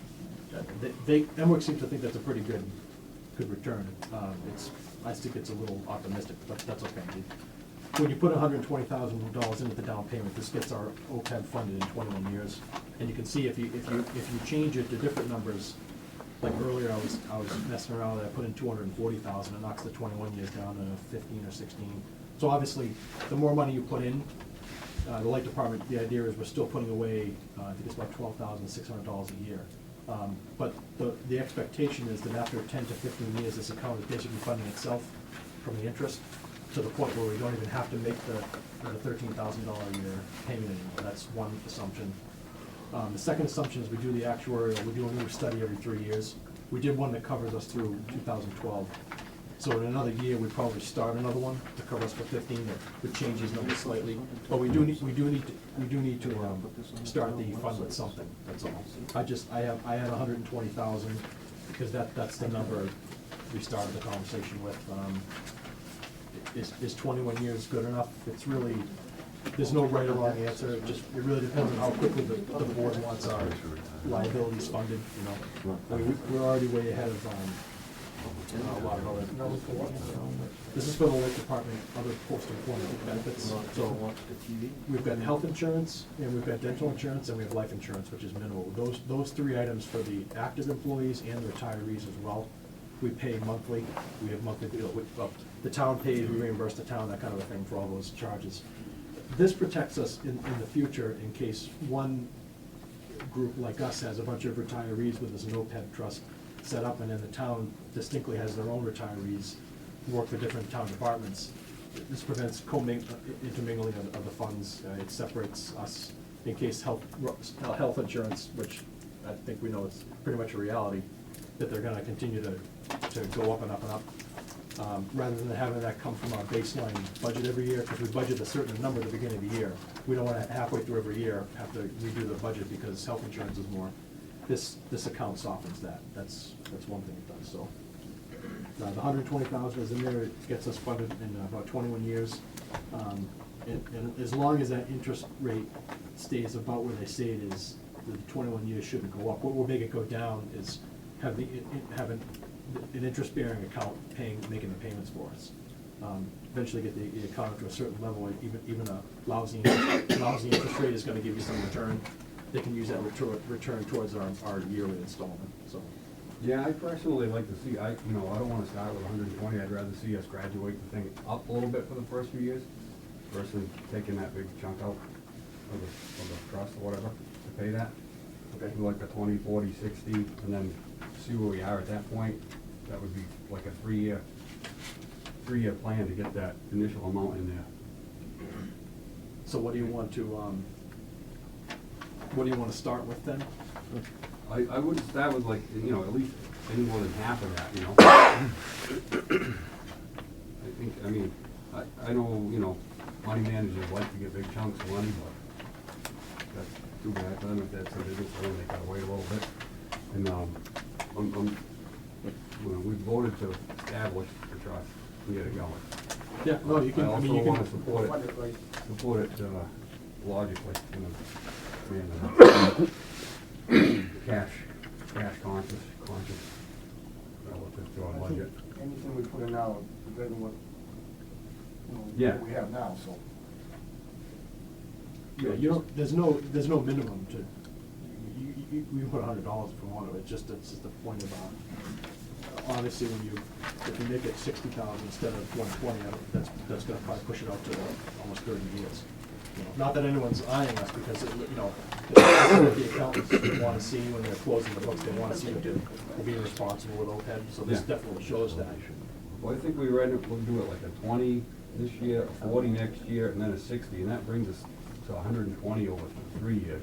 Emwick seems to think that's a pretty good return. I think it's a little optimistic, but that's okay. When you put $120,000 into the down payment, this gets our OPEB funded in 21 years. And you can see if you change it to different numbers, like earlier I was messing around with it, I put in 240,000, it knocks the 21 years down to 15 or 16. So obviously, the more money you put in, the light department, the idea is we're still putting away, I think it's about $12,600 a year. But the expectation is that after 10 to 15 years, this account is basically funding itself from the interest to the point where we don't even have to make the $13,000 a year payment anymore. That's one assumption. The second assumption is we do the actuarial, we do a new study every 3 years. We did one that covers us through 2012. So in another year, we'd probably start another one to cover us for 15 that would change these numbers slightly. But we do need to start the fund with something, that's all. I had 120,000 because that's the number we started the conversation with. Is 21 years good enough? It's really, there's no right or wrong answer, it really depends on how quickly the board wants our liabilities funded, you know. I mean, we're already way ahead of, a lot of other. This is for the Lake Department, other post-employment benefits. So we've got health insurance, and we've got dental insurance, and we have life insurance, which is minimal. Those 3 items for the active employees and the retirees as well. We pay monthly, we have monthly bill, the town pays, we reimburse the town, that kind of a thing for all those charges. this protects us in the future in case one group like us has a bunch of retirees with this OPEB trust set up, and then the town distinctly has their own retirees who work for different town departments. This prevents intermingling of the funds. It separates us in case health insurance, which I think we know is pretty much a reality, that they're gonna continue to go up and up and up. Rather than having that come from our baseline budget every year, because we budget a certain number at the beginning of the year. We don't wanna halfway through every year have to redo the budget because health insurance is more. This account softens that. That's one thing it does, so. The $120,000 is in there, it gets us funded in about 21 years. And as long as that interest rate stays about where they say it is, the 21 years shouldn't go up. What will make it go down is have an interest-bearing account making the payments for us. Eventually get the account to a certain level, even a lousy interest rate is gonna give you some return. They can use that return towards our yearly installment, so. Yeah, I personally like to see, I don't wanna start with 120, I'd rather see us graduate the thing up a little bit for the first few years versus taking that big chunk out of the trust or whatever to pay that. Okay. Do like a 20, 40, 60, and then see where we are at that point. That would be like a three-year plan to get that initial amount in there. So what do you want to start with then? I would start with like, at least any more than half of that, I know, money managers like to get big chunks of money, but that's too bad for them if that's what it is, so they gotta wait a little bit. And, we voted to establish the trust, we get it going. Yeah, no, you can, I also wanna support Fund it right. logically, cash conscious relative to our I think budget. anything we put in now is better than what, Yeah. what we have now, so. Yeah, there's no minimum to, you put $100 if you want to, it's just a point about, obviously if you make it 60,000 instead of 120, that's gonna probably push it out to almost 30 years. Not that anyone's eyeing us, because, it's what the accountants wanna see when they're closing the books, they wanna see that we're being responsible with OPEB, so this Yeah. definitely shows that. Well, I think we'll do it like a 20 this year, a 40 next year, and then a 60, and that brings us to 120 over 3 years,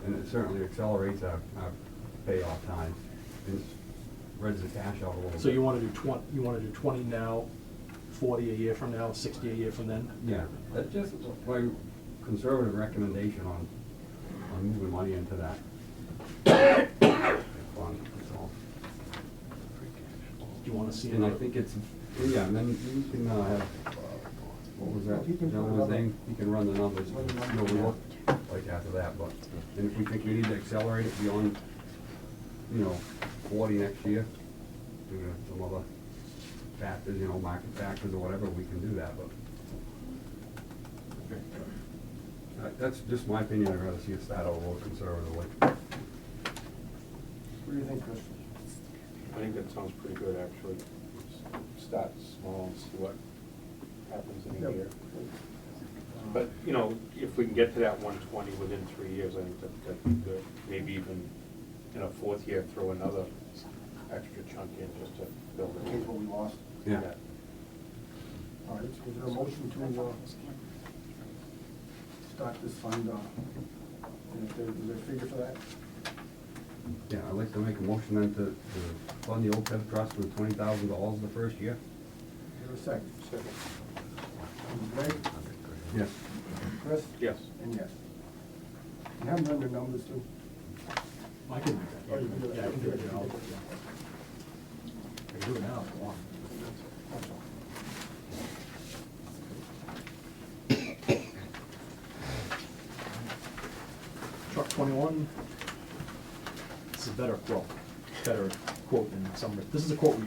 And it certainly accelerates our payoff time, and spreads the cash out a little bit. So you wanna do 20 now, 40 a year from now, 60 a year from then? Yeah, that's just my conservative recommendation on moving money into that fund, so. Do you wanna see And I another? think it's, yeah, and then you can have, what was that He can put gentleman's another- name? He can run the numbers, Run the numbers, we'll yeah. look like after that, but, and if we think we need to accelerate it beyond, 40 next year, due to some other factors, market factors or whatever, we can do that, but. That's just my opinion, I'd rather see it start out a little conservatively. What do you think, Chris? I think that sounds pretty good, actually. Start small and see what happens in a year. But, if we can get to that 120 within 3 years, I think that'd be good. Maybe even in a fourth year, throw another extra chunk in just to build In it. case what we lost. Yeah. All right, is there a motion to start this fund, and is there a figure for that? Yeah, I'd like to make a motion then to fund the OPEB trust with $20,000 the first year. Is there a second? Second. Greg? Yes. Chris? Yes. And yes. You haven't run the numbers too? I can do that. Oh, you can do it. Yeah, I can do it, I can do it now if you want. Truck 21, this is a better quote than some, this is a quote we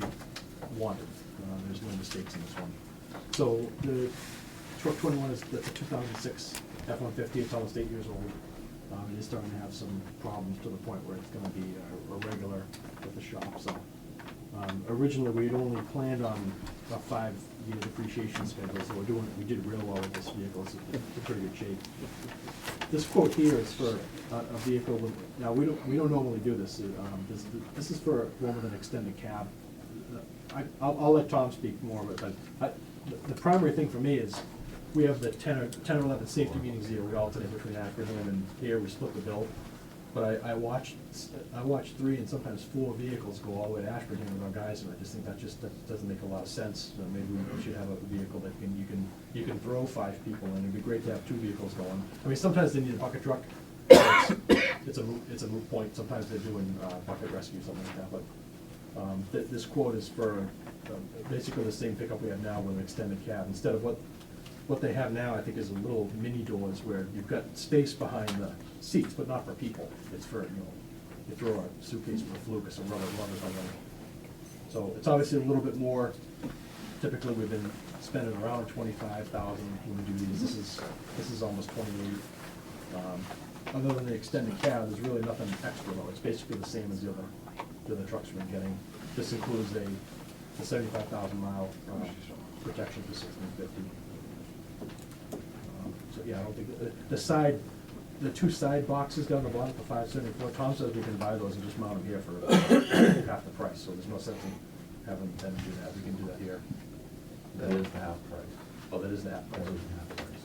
wanted, there's no mistakes in this one. So the truck 21 that's a 2006 F-150, it's almost 8 years old. It is starting to have some problems to the point where it's gonna be a regular with the shop, so. Originally, we had only planned on a 5-year depreciation schedule, so we did real well with this vehicle, it's in pretty good shape. This quote here is for a vehicle, now, we don't normally do this, this is for one with an extended cab. I'll let Tom speak more of it, but the primary thing for me is, we have the 10 or 11 safety meetings here, we alternate between Akron and here, we split the bill. But I watched 3 and sometimes 4 vehicles go all the way to Ashburn with our guys, and I just think that doesn't make a lot of sense. Maybe we should have a vehicle that you can throw 5 people in. It'd be great to have 2 vehicles going. I mean, sometimes they need a bucket truck. It's a moot point. Sometimes they're doing bucket rescue, something like that. But this quote is for basically the same pickup we have now with an extended cab. Instead of what they have now, I think, is a little mini doors where you've got space behind the seats, but not for people. It's for, you throw a suitcase with a fluke or some rubber gloves on them. So it's obviously a little bit more. Typically, we've been spending around $25,000 when we do these. This is almost 28. Other than the extended cab, there's really nothing extra though. It's basically the same as the other trucks we're getting. This includes a 75,000 mile protection for 1650. So yeah, I don't think, the 2 side boxes down the bottom for $574, Tom says we can buy those and just mount them here for half the price, so there's no sense in having them do that, we can do that here. That is the half price. Oh, that is the half price. That is the half price.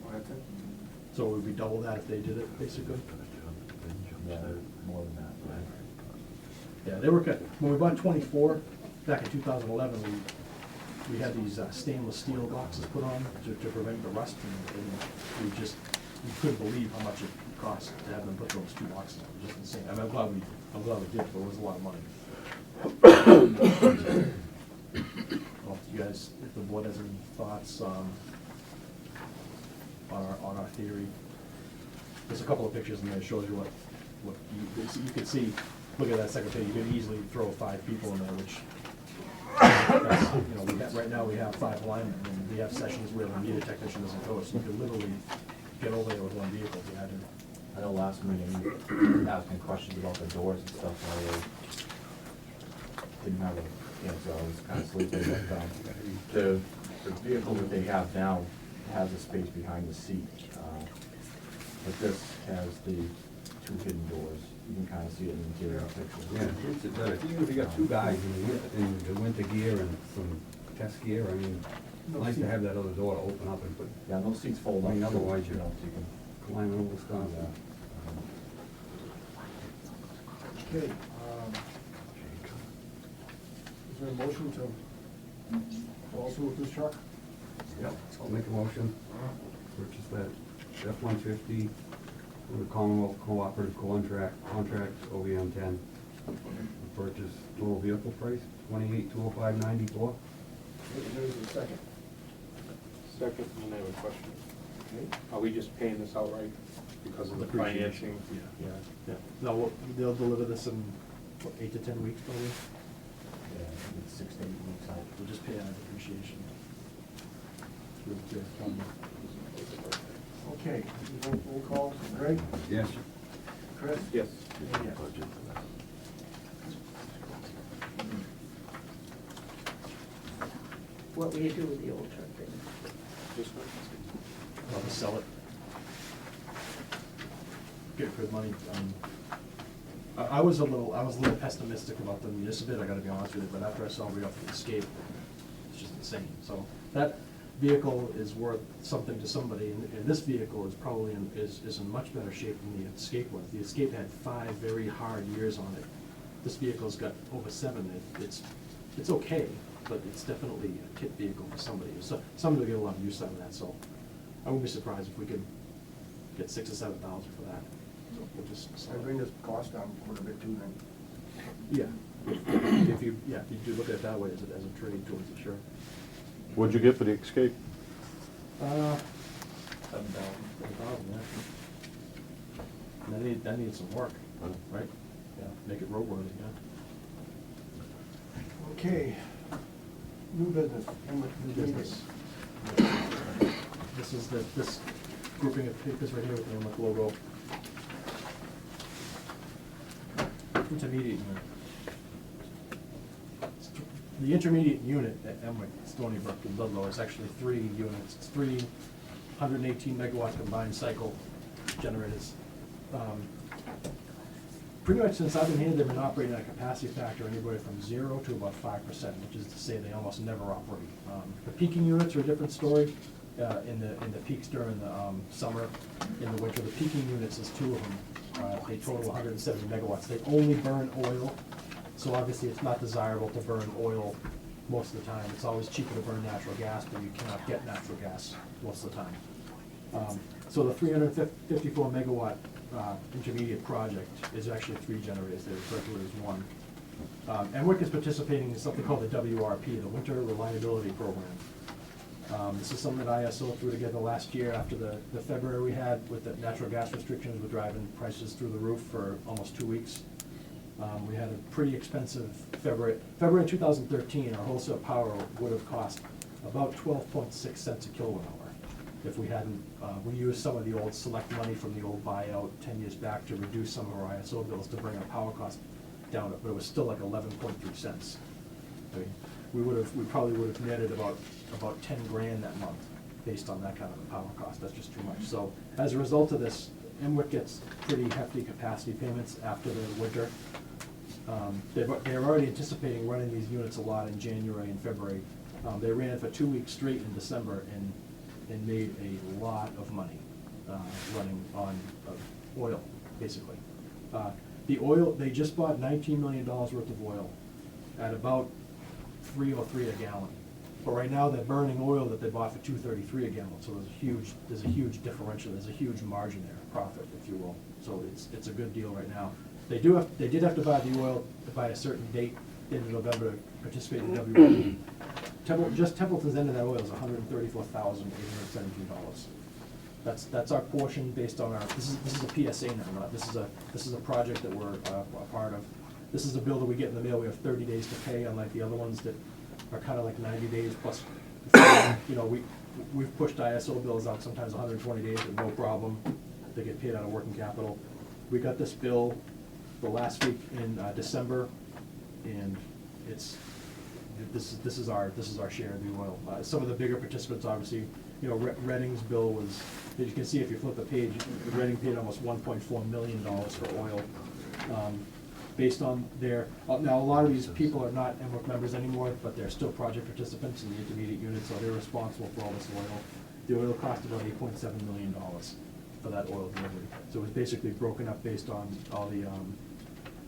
Well, that's it. So would we double that if they did it, basically? Yeah, they're more than that, right? Yeah, they were, when we bought 24, back in 2011, we had these stainless steel boxes put on to prevent the rust, and we couldn't believe how much it cost to have them put those 2 boxes on. It was just insane. I mean, I'm glad we did, but it was a lot of money. Well, if you guys, if the board has any thoughts on our theory, there's a couple of pictures in there that shows you what you can see. Look at that second page. You can easily throw 5 people in there, which. Right now we have 5 linemen, and we have sessions where the meter technician doesn't go, so you could literally get over there with 1 vehicle if you had to. I know last meeting, you were asking questions about the doors and stuff, and I didn't have an answer, I was kind of sleeping, but, the vehicle that they have now has a space behind the seat. But this has the 2 hidden doors, you can kind of see it in the interior picture. Yeah, it's better. Even if you got 2 guys in the winter gear and some test gear, I mean, nice to have that other door to open up and put. Yeah, and those seats fold up. I mean, too, otherwise you you're know, so you can. climbing over stuff. Okay, is there a motion to also with this truck? Yep, I'll make a motion, purchase that F-150 with the Commonwealth Cooperative Contract OEM 10. Purchase total vehicle price, $28,205.94. There's a second. Second, and I have a question. Okay. Are we just paying this outright because of the financing? Yeah. No, they'll deliver this in, 8 to 10 weeks probably? Yeah, it's 6 to 8 weeks out. We'll just pay out of depreciation. Really clear. Okay, roll call, Greg, Yes. Chris? Yes. And yes. What will you do with the old truck then? Just one. I'll just sell it. Get good money. I was a little pessimistic about the municipal bid, I gotta be honest with you, but after I saw re-up for the Escape, it's just insane. So that vehicle is worth something to somebody, and this vehicle is probably is in much better shape than the Escape was. The Escape had 5 very hard years on it. This vehicle's got over 7. It's okay, but it's definitely a kit vehicle for somebody. So somebody will get a lot of use out of that, so I wouldn't be surprised if we could get $6,000 or $7,000 for that. So we'll just I sell it. bring this cost down quite a bit too then. Yeah. If you do look at it that way as a trade towards it, sure. What'd you get for the Escape? 7,000, yeah. And that needs some work, right? Yeah, make it roadworthy, yeah. Okay, new business. New business. This is this grouping of papers right here with the Amlec logo. Intermediate unit. the intermediate unit at Emwick, Stony Brook, and Ludlow is actually 3 units. It's 3 118 megawatt combined cycle generators. Pretty much since I've been here, they've been operating at a capacity factor anywhere from 0 to about 5%, which is to say they almost never operate. The peaking units are a different story. In the peaks during the summer, in the winter, the peaking units is 2 of them. They total 170 megawatts. They only burn oil, so obviously it's not desirable to burn oil most of the time. It's always cheaper to burn natural gas, but you cannot get natural gas most of the time. So the 354 megawatt intermediate project is actually 3 generators. They refer to it as 1. Emwick is participating in something called the WRP, the Winter Reliability Program. This is something that ISO threw together last year after the February we had with the natural gas restrictions were driving prices through the roof for almost 2 weeks. We had a pretty expensive February 2013, our wholesale power would have cost about 12.6 cents a kilowatt hour if we hadn't, we used some of the old select money from the old buyout 10 years back to reduce some of our ISO bills to bring our power cost down, but it was still like 11.3 cents. I mean, we probably would have netted about 10 grand that month based on that kind of a power cost. That's just too much. So as a result of this, Emwick gets pretty hefty capacity payments after the winter. They're already anticipating running these units a lot in January and February. They ran for 2 weeks straight in December and made a lot of money running on oil, basically. The oil, they just bought $19 million worth of oil at about $3.03 a gallon. But right now they're burning oil that they bought for $2.33 a gallon. So there's a huge differential. There's a huge margin there, profit, if you will. So it's a good deal right now. They did have to buy the oil by a certain date in November to participate in WRP. Just Templeton's end of that oil is $134,817. That's our portion based on our. This is a PSA now. This is a project that we're a part of. This is a bill that we get in the mail. We have 30 days to pay, unlike the other ones that are kind of like 90 days plus. You know, we've pushed ISO bills out sometimes 120 days with no problem. They get paid out of working capital. We got this bill the last week in December, and this is our share of the oil. Some of the bigger participants, obviously, you know, Reading's bill was, as you can see if you flip the page, Reading paid almost $1.4 million for oil. Based on their, now a lot of these people are not Emwick members anymore, but they're still project participants in the intermediate unit, so they're responsible for all this oil. The oil cost about $8.7 million for that oil delivery. So it was basically broken up based on all the,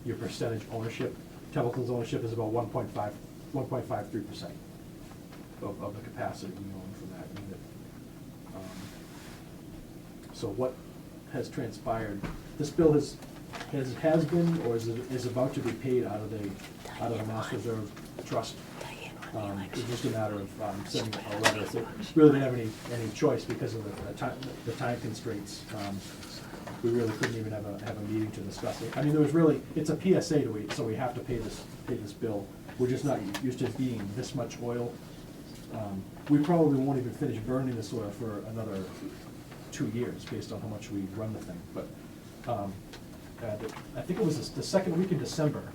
your percentage ownership. Templeton's ownership is about 1.53% of the capacity we own from that unit. So what has transpired, this bill has been or is about to be paid out of the Mass Reserve Trust. It's just a matter of sending a letter. So really didn't have any choice because of the time constraints. We really couldn't even have a meeting to discuss it. I mean, it's a PSA to wait, so we have to pay this bill. We're just not used to being this much oil. We probably won't even finish burning this oil for another 2 years based on how much we run the thing. But I think it was the second week in December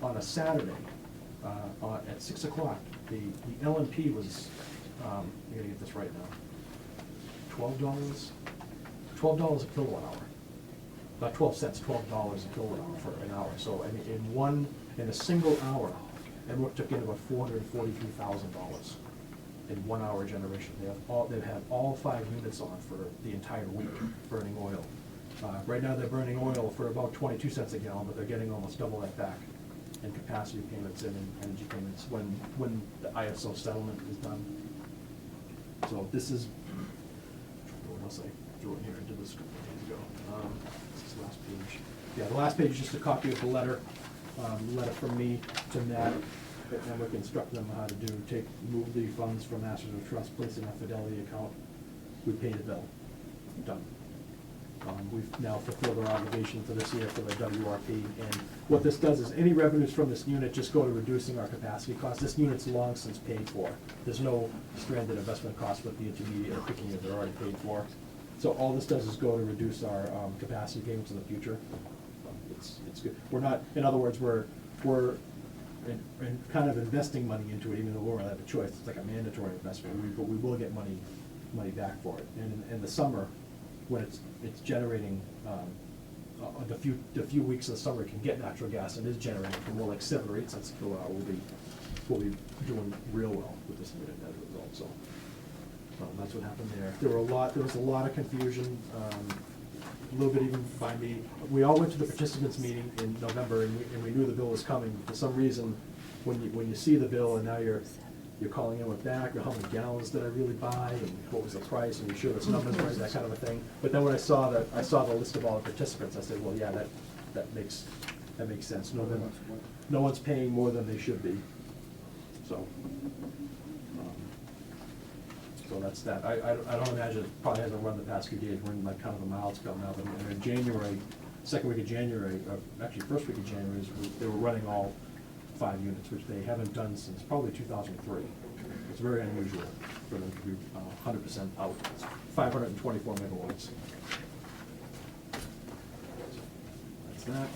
on a Saturday at 6 o'clock. The LNP was, I gotta get this right now, $12 a kilowatt hour. Not 12 cents, $12 a kilowatt hour for an hour. So I mean, in a single hour, Emwick took in about $443,000 in 1 hour generation. They've had all 5 units on for the entire week burning oil. Right now they're burning oil for about 22 cents a gallon, but they're getting almost double that back in capacity payments and in energy payments when the ISO settlement is done. So this is, what else I threw in here, I did this a couple of days ago. This is the last page. Yeah, the last page is just a copy of the letter from me to Matt, and we can instruct them how to move the funds from Masters of Trust, place in a Fidelity account. We pay the bill. Done. We've now fulfilled our obligation for this year for the WRP, and what this does is any revenues from this unit just go to reducing our capacity costs. This unit's long since paid for. There's no stranded investment costs with the intermediate or picking it, they're already paid for. So all this does is go to reduce our capacity payments in the future. It's good. We're not, in other words, we're and kind of investing money into it, even though we don't have a choice, it's like a mandatory investment, but we will get money back for it. And in the summer, when it's generating, the few weeks of the summer it can get natural gas and is generating for more like 7 or 8 cents a kilowatt, we'll be doing real well with this unit as a result, so. That's what happened there. There was a lot of confusion, a little bit even by me. We all went to the participants meeting in November, and we knew the bill was coming. For some reason, when you see the bill and now you're calling in with back, or how many gallons did I really buy, and what was the price, and you sure those numbers right, that kind of a thing. But then when I saw the list of all the participants, I said, well, yeah, that makes sense. No one's paying more than they should be, so. So that's that. I don't imagine, it probably hasn't run the past few days. We're in like kind of a mild spell now, but in January, second week of January, actually first week of January, they were running all 5 units, which they haven't done since probably 2003. It's very unusual for them to be 100% out. It's 524 megawatts. That's that.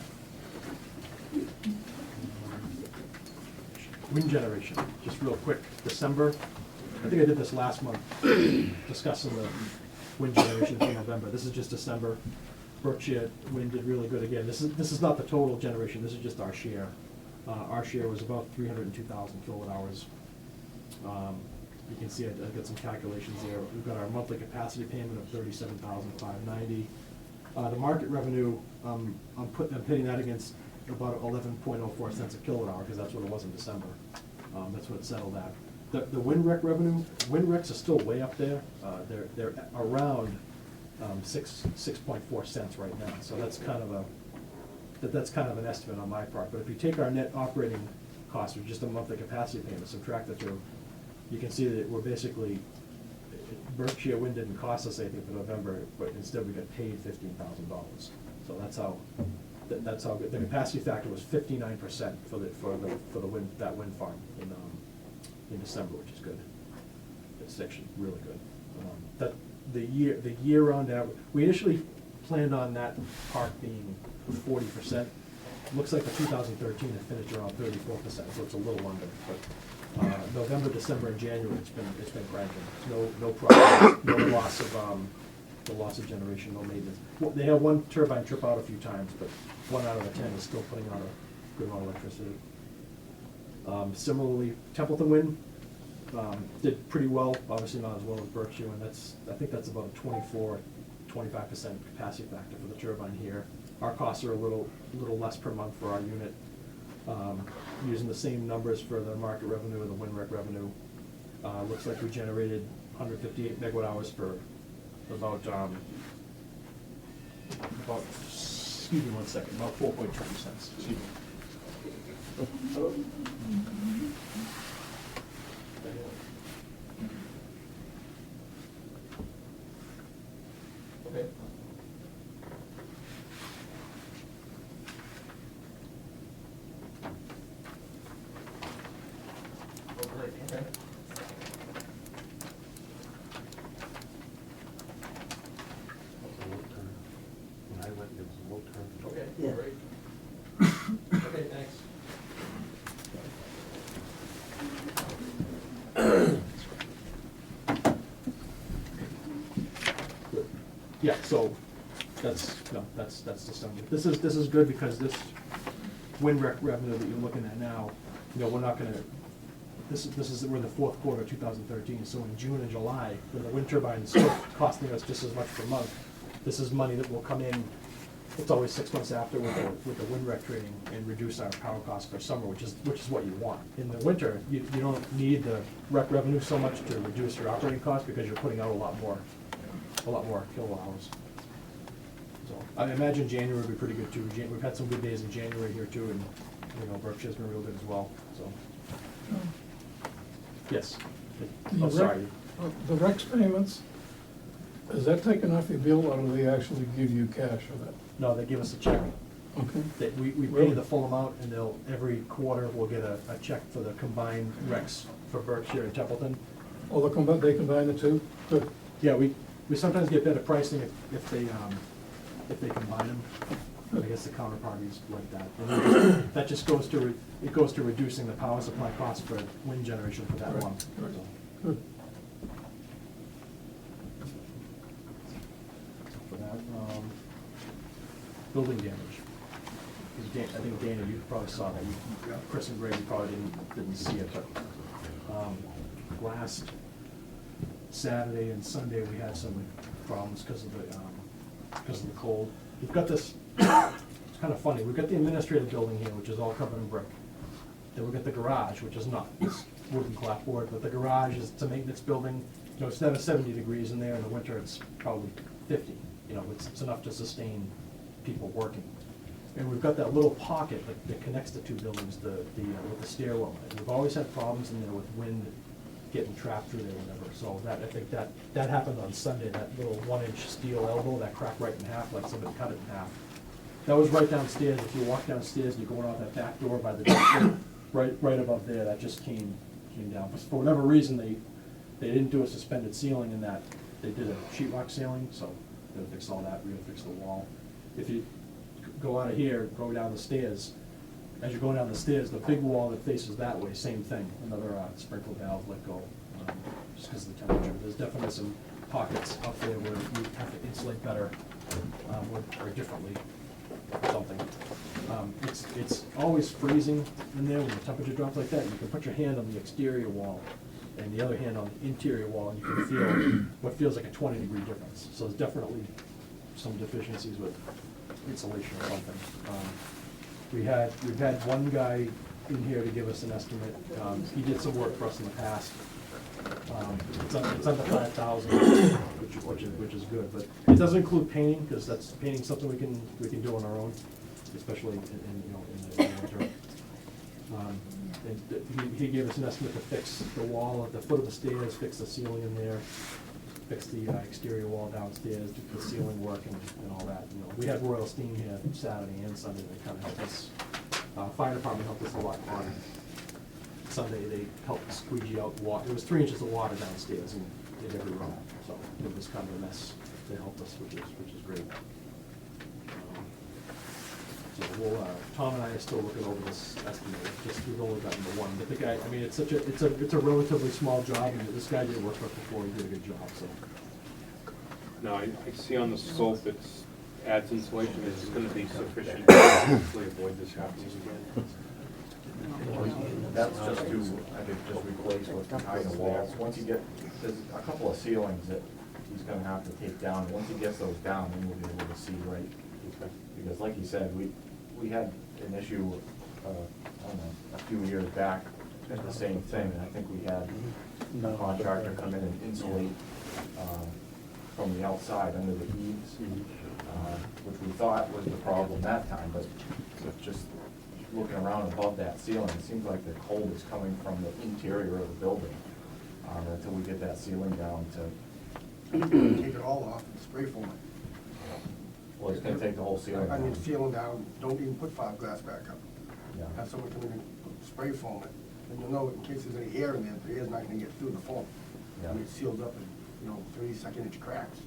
Wind generation, just real quick. December. I think I did this last month, discussing the wind generation for November. This is just December. Berkshire Wind did really good again. This is not the total generation, this is just our share. Our share was about 302,000 kilowatt hours. You can see I got some calculations there. We've got our monthly capacity payment of 37,590. The market revenue, I'm pitting that against about 11.04 cents a kilowatt hour, because that's what it was in December. That's what it settled at. The wind rec revenue, wind recs are still way up there. They're around 6.4 cents right now. So that's kind of an estimate on my part. But if you take our net operating cost, or just a monthly capacity payment, subtract the two, you can see that we're basically, Berkshire Wind didn't cost us anything for November, but instead we got paid $15,000. So that's how good. The capacity factor was 59% for the wind, that wind farm in December, which is good. It's actually really good. The year-round average, we initially planned on that park being 40%. Looks like for 2013 it finished around 34%, so it's a little under. But November, December, and January it's been cranking. No problems, no loss of generation, no maintenance. Well, they had one turbine trip out a few times, but 1 out of the 10 is still putting out a good amount of electricity. Similarly, Templeton Wind did pretty well, obviously not as well as Berkshire, and I think that's about a 24-25% capacity factor for the turbine here. Our costs are a little less per month for our unit. Using the same numbers for the market revenue and the wind rec revenue, looks like we generated 158 megawatt hours for about excuse me 1 second, about 4.2 cents. Excuse me. Okay. Oh, great, okay. When I went, there was a low turn. Okay, Yeah. great. Okay, thanks. Yeah, so that's December. This is good because this wind rec revenue that you're looking at now, we're not gonna, we're in the fourth quarter of 2013, so in June and July, when the wind turbine's still costing us just as much per month, this is money that will come in. It's always 6 months after with the wind rec trading and reduce our power costs for summer, which is what you want. In the winter, you don't need the rec revenue so much to reduce your operating costs because you're putting out a lot more kilowatt hours. So I imagine January will be pretty good too. We've had some good days in January here too, and Berkshire's been real good as well. So yes. Oh, sorry. The Rex payments, is that taken off your bill, or do they actually give you cash for that? No, they give us a check. Okay. We pay the full amount, and every quarter we'll get a check for the combined Rex for Berkshire and Templeton. Oh, they combine the two? Good. Yeah, we sometimes get better pricing if they combine them. I guess the counterparties like that. And then that just goes to, it goes to reducing the power supply cost for wind generation for that Right, one. right. So, Good. for that, building damage. 'Cause I think Dana, you probably saw that. Chris and Greg, you probably didn't see it, but last Saturday and Sunday, we had some problems because of the cold. We've got this, it's kind of funny, we've got the administrative building here, which is all covered in brick. Then we've got the garage, which is not, it's wooden clapboard, but the garage is, it's a maintenance building. You know, it's never 70 degrees in there, in the winter it's probably 50. You know, it's enough to sustain people working. And we've got that little pocket that connects the two buildings, with the stairwell. And we've always had problems in there with wind getting trapped through there whenever. So that, I think that happened on Sunday, that little 1-inch steel elbow, that cracked right in half, like somebody cut it in half. That was right downstairs. If you walk downstairs and you're going out that back door by the door, right above there, that just came down. For whatever reason, they didn't do a suspended ceiling in that. They did a sheetrock ceiling, so they'll fix all that, we're gonna fix the wall. If you go out of here, go down the stairs, as you're going down the stairs, the big wall that faces that way, same thing, another sprinkler valve let go, just because of the temperature. There's definitely some pockets up there where you have to insulate better, or differently, or something. It's always freezing in there when the temperature drops like that. You can put your hand on the exterior wall and the other hand on the interior wall, and you can feel what feels like a 20-degree difference. So there's definitely some deficiencies with insulation or something. We've had one guy in here to give us an estimate. He did some work for us in the past. It's under 5,000, which is good, but it doesn't include painting, because that's painting something we can do on our own, especially in the winter. And he gave us an estimate to fix the wall at the foot of the stairs, fix the ceiling in there, fix the exterior wall downstairs, do the ceiling work and all that. You know, we had Royal Steam here Saturday and Sunday. They kind of helped us. Fire department helped us a lot on Sunday. They helped squeegee out water. There was 3 inches of water downstairs in every room, so it was kind of a mess. They helped us, which is great. So we'll, Tom and I are still looking over this estimate. We've only gotten the one, but the guy, I mean, it's a relatively small job, and this guy did work for us before. He did a good job. So. No, I see on the slope it's adds insulation. It's going to be sufficient to hopefully avoid this happening again. That's just to, I think, just replace what's behind the walls. Once you get, there's a couple of ceilings that he's gonna have to take down. Once he gets those down, then we'll be able to see right. Because like you said, we had an issue, I don't know, a few years back, the same thing. And I think we had a contractor come in and insulate from the outside under the eaves, which we thought was the problem that time, but just looking around above that ceiling, it seems like the cold is coming from the interior of the building, until we get that ceiling down to. Take it all off and spray foam it. Well, it's gonna take the whole ceiling I mean, down. ceiling down, don't even put fiberglass back up. Yeah. Have someone come in and spray foam it, and you'll know in case there's any air in there, the air's not gonna get through the foam. Yeah. I mean, it seals up in, 32nd-inch cracks.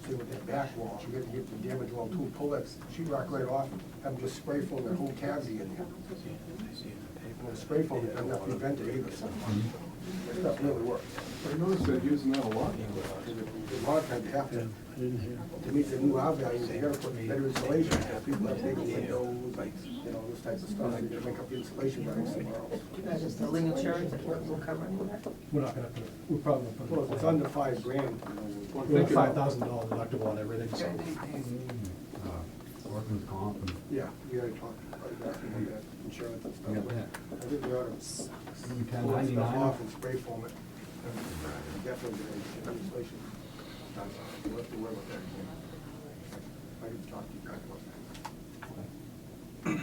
Same with that back wall, you get the damage wall too, pull that sheetrock right off and have them just spray foam that whole cavity in there. And the spray foam doesn't have to be vented either, so that stuff really works. I noticed they're using that a lot. A lot of times you have to meet the new R values, you gotta put better insulation, people have taken windows, like, this type of stuff, you gotta make up the insulation value somewhere else. Is building insurance, will cover any of that? We're not gonna put it. We're probably gonna put it. Well, if it's under $5,000, We have $5,000 deductible on everything. So. Workman's comp and. yeah, we gotta talk about that insurance and stuff. Yeah, yeah. I think we ought to pull that stuff off and spray foam it. And definitely get insulation done. We'll have to worry about that again. I can talk to you guys about that.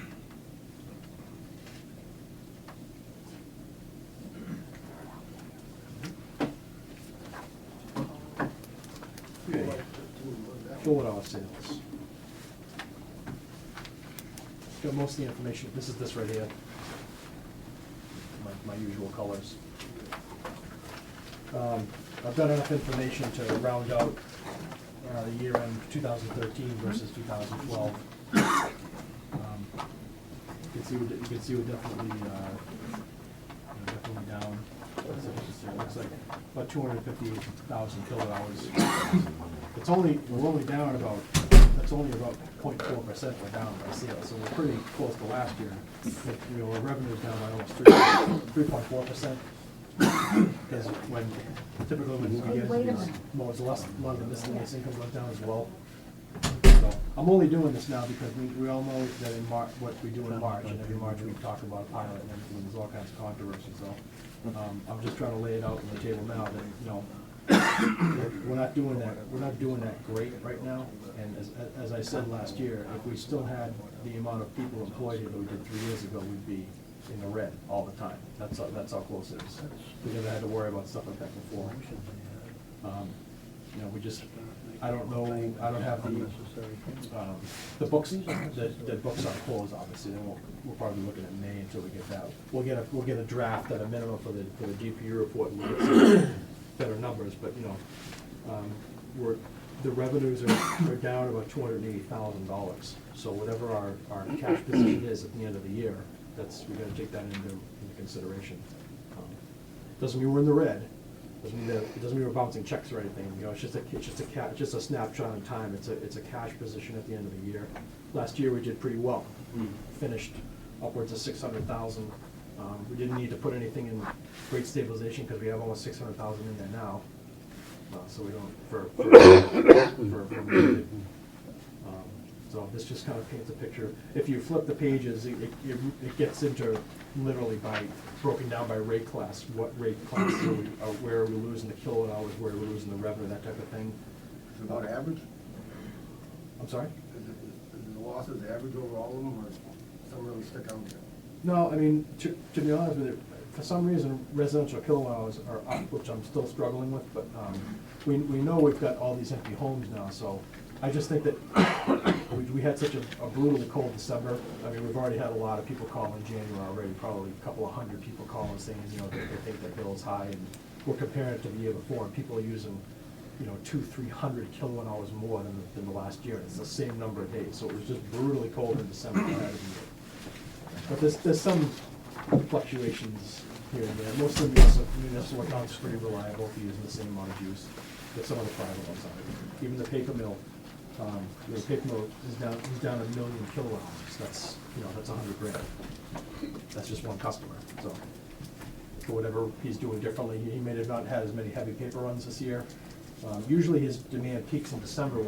Okay. Kilowatt-hour sales. Got most of the information. This is this right here. My usual colors. I've got enough information to round out the year end 2013 versus 2012. You can see we're definitely, definitely down. It looks like about 250,000 kilowatt hours. We're only down about, that's only about 0.4% we're down by sales, so we're pretty close to last year. You know, our revenue's down by almost 3.4%. Because typically when we get these, well, it's less, a lot of the miscellaneous income goes down as well. So, I'm only doing this now because we all know that in March, what we do in March, and every March we talk about a pilot and everything, there's all kinds of controversy, so. I'm just trying to lay it out on the table now that, you know, we're not doing that great right now. And as I said last year, if we still had the amount of people employed here that we did 3 years ago, we'd be in the red all the time. That's how close it is. We never had to worry about stuff like that before. You know, I don't know, I don't have the books, the books aren't closed, obviously. We'll probably be looking at May until we get that. We'll get a draft at a minimum for the GPU report and we'll get some better numbers, but, you know, the revenues are down about $280,000. So whatever our cash position is at the end of the year, we gotta take that into consideration. Doesn't mean we're in the red. It doesn't mean we're bouncing checks or anything. You know, it's just a snapshot in time. It's a cash position at the end of the year. Last year we did pretty well. We finished upwards of 600,000. We didn't need to put anything in rate stabilization because we have almost 600,000 in there now. So we don't so this just kind of paints a picture. If you flip the pages, it gets into literally broken down by rate class. What rate class where are we losing the kilowatt hours, where are we losing the revenue, that type of thing. Is it about average? I'm sorry? Is the losses average over all of them, or some really stick out there? No, I mean, to be honest with you, for some reason, residential kilowatt hours are up, which I'm still struggling with, but we know we've got all these empty homes now, so I just think that we had such a brutally cold December. I mean, we've already had a lot of people call in January already, probably a couple of hundred people calling saying, you know, they think their bill's high, and we're comparing it to the year before, and people are using, you know, 200-300 kilowatt hours more than the last year. It's the same number of days, so it was just brutally cold in December. But there's some fluctuations here and there. Most of the municipal accounts are pretty reliable if you're using the same amount of juice that some of the private ones are. Even the paper mill, the paper mill is down 1 million kilowatt hours. That's, you know, that's 100 grand. That's just one customer. So for whatever he's doing differently, he may have not had as many heavy paper runs this year. Usually his demand peaks in December,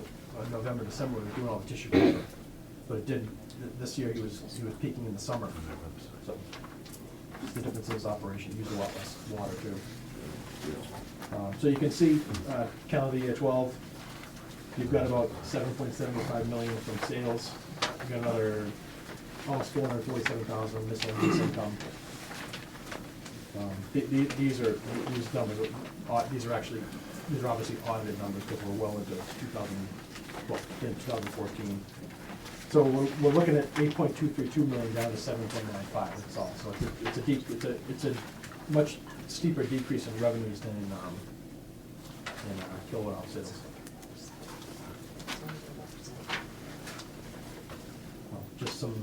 November, December when he's doing all the tissue paper. But it did this year. He was peaking in the summer. So the difference in his operation, used a lot less water too. So you can see calendar year 12. You've got about 7.75 million from sales. You've got another almost 447,000 miscellaneous income. These are obviously audited numbers because we're well into 2014. So we're looking at 8.232 million down to 7.95. That's all. So it's a much steeper decrease in revenues than in kilowatt hour sales. Well, just some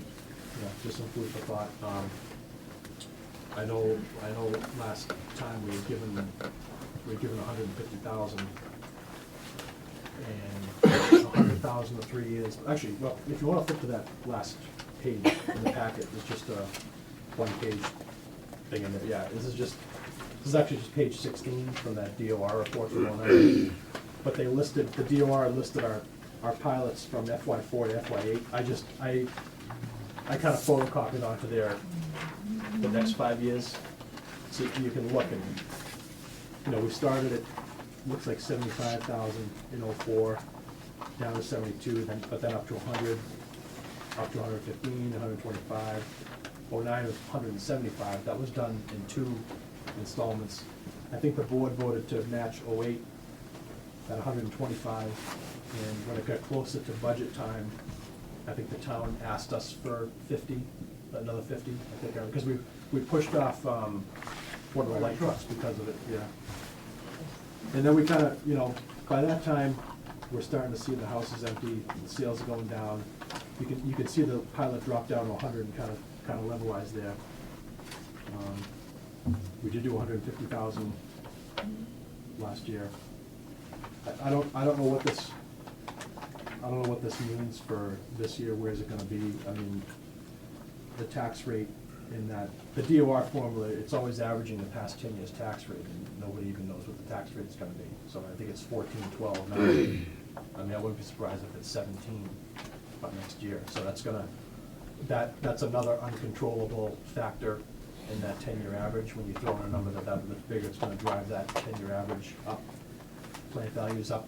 food for thought. I know last time we were given 150,000 and 100,000 in 3 years. Actually, well, if you want to flip to that last page in the packet, it's just a one-page thing in there. Yeah, this is actually just page 16 from that DOR report from 2009. But the DOR listed our pilots from FY4 to FY8. I kind of photocopied onto the next 5 years, so you can look and, you know, we started at, looks like 75,000 in 04, down to 72, but then up to 100, up to 115, 125. 09 was 175. That was done in 2 installments. I think the board voted to match 08 at 125, and when it got closer to budget time, I think the town asked us for 50, another 50, I think, because we pushed off one of the light trucks because of it, yeah. And then we kind of, you know, by that time, we're starting to see the house is empty, the sales are going down. You can see the pilot drop down to 100 and kind of levelize there. We did do 150,000 last year. I don't know what this, I don't know what this means for this year. Where's it gonna be? I mean, the tax rate in that, the DOR formula, it's always averaging the past 10 years' tax rate, and nobody even knows what the tax rate's gonna be. So I think it's 14, 12, 9. I mean, I wouldn't be surprised if it's 17 by next year. So that's gonna, that's another uncontrollable factor in that 10-year average. When you throw in a number that's bigger, it's gonna drive that 10-year average up. Plant values up,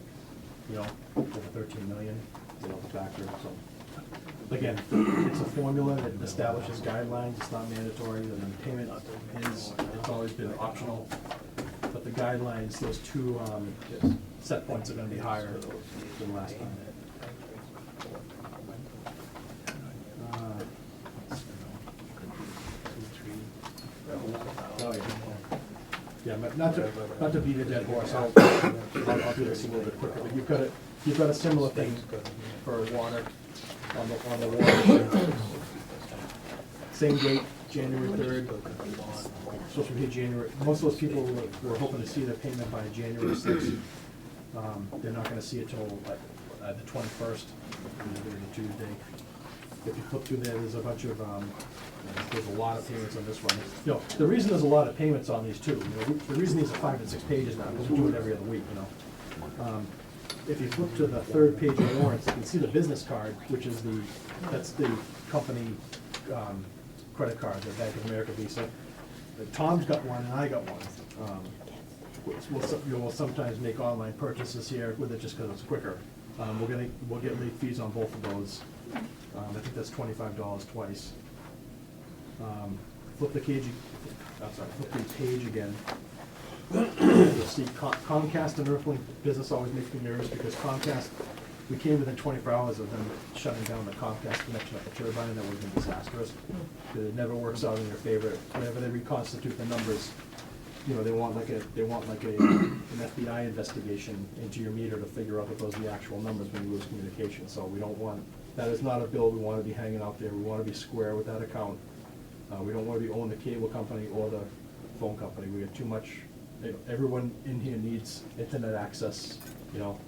you know, over 13 million, you know, the factor, so. Again, it's a formula that establishes guidelines, it's not mandatory, and the payment is, it's always been optional. But the guidelines, those two set points are gonna be higher than last time. Yeah, but not to beat a dead horse, I'll do this a little bit quicker, but you've got a similar thing for water on the water. Same date, January 3rd. Supposed to be January, most of those people were hoping to see their payment by January 6th. They're not gonna see it till the 21st, the Tuesday. If you flip through there's a bunch of, there's a lot of payments on this one. You know, the reason there's a lot of payments on these too, you know, the reason these are 5 and 6 pages now, because we do it every other week, you know. If you flip to the 3rd page of warrants, you can see the business card, which is that's the company credit card, the Bank of America Visa. Tom's got one and I got one. We'll sometimes make online purchases here with it just because it's quicker. We'll get late fees on both of those. I think that's $25 twice. Flip the page again. You'll see Comcast and Earthlink business always makes me nervous because Comcast, we came within 24 hours of them shutting down the Comcast connection at the turbine. That would have been disastrous. It never works out in your favor. Whenever they reconstitute the numbers, you know, they want like an FBI investigation into your meter to figure out if those are the actual numbers when you lose communication. So we don't want, that is not a bill we want to be hanging out there. We want to be square with that account. We don't want to be owning the cable company or the phone company. We have too much, everyone in here needs internet access, you know.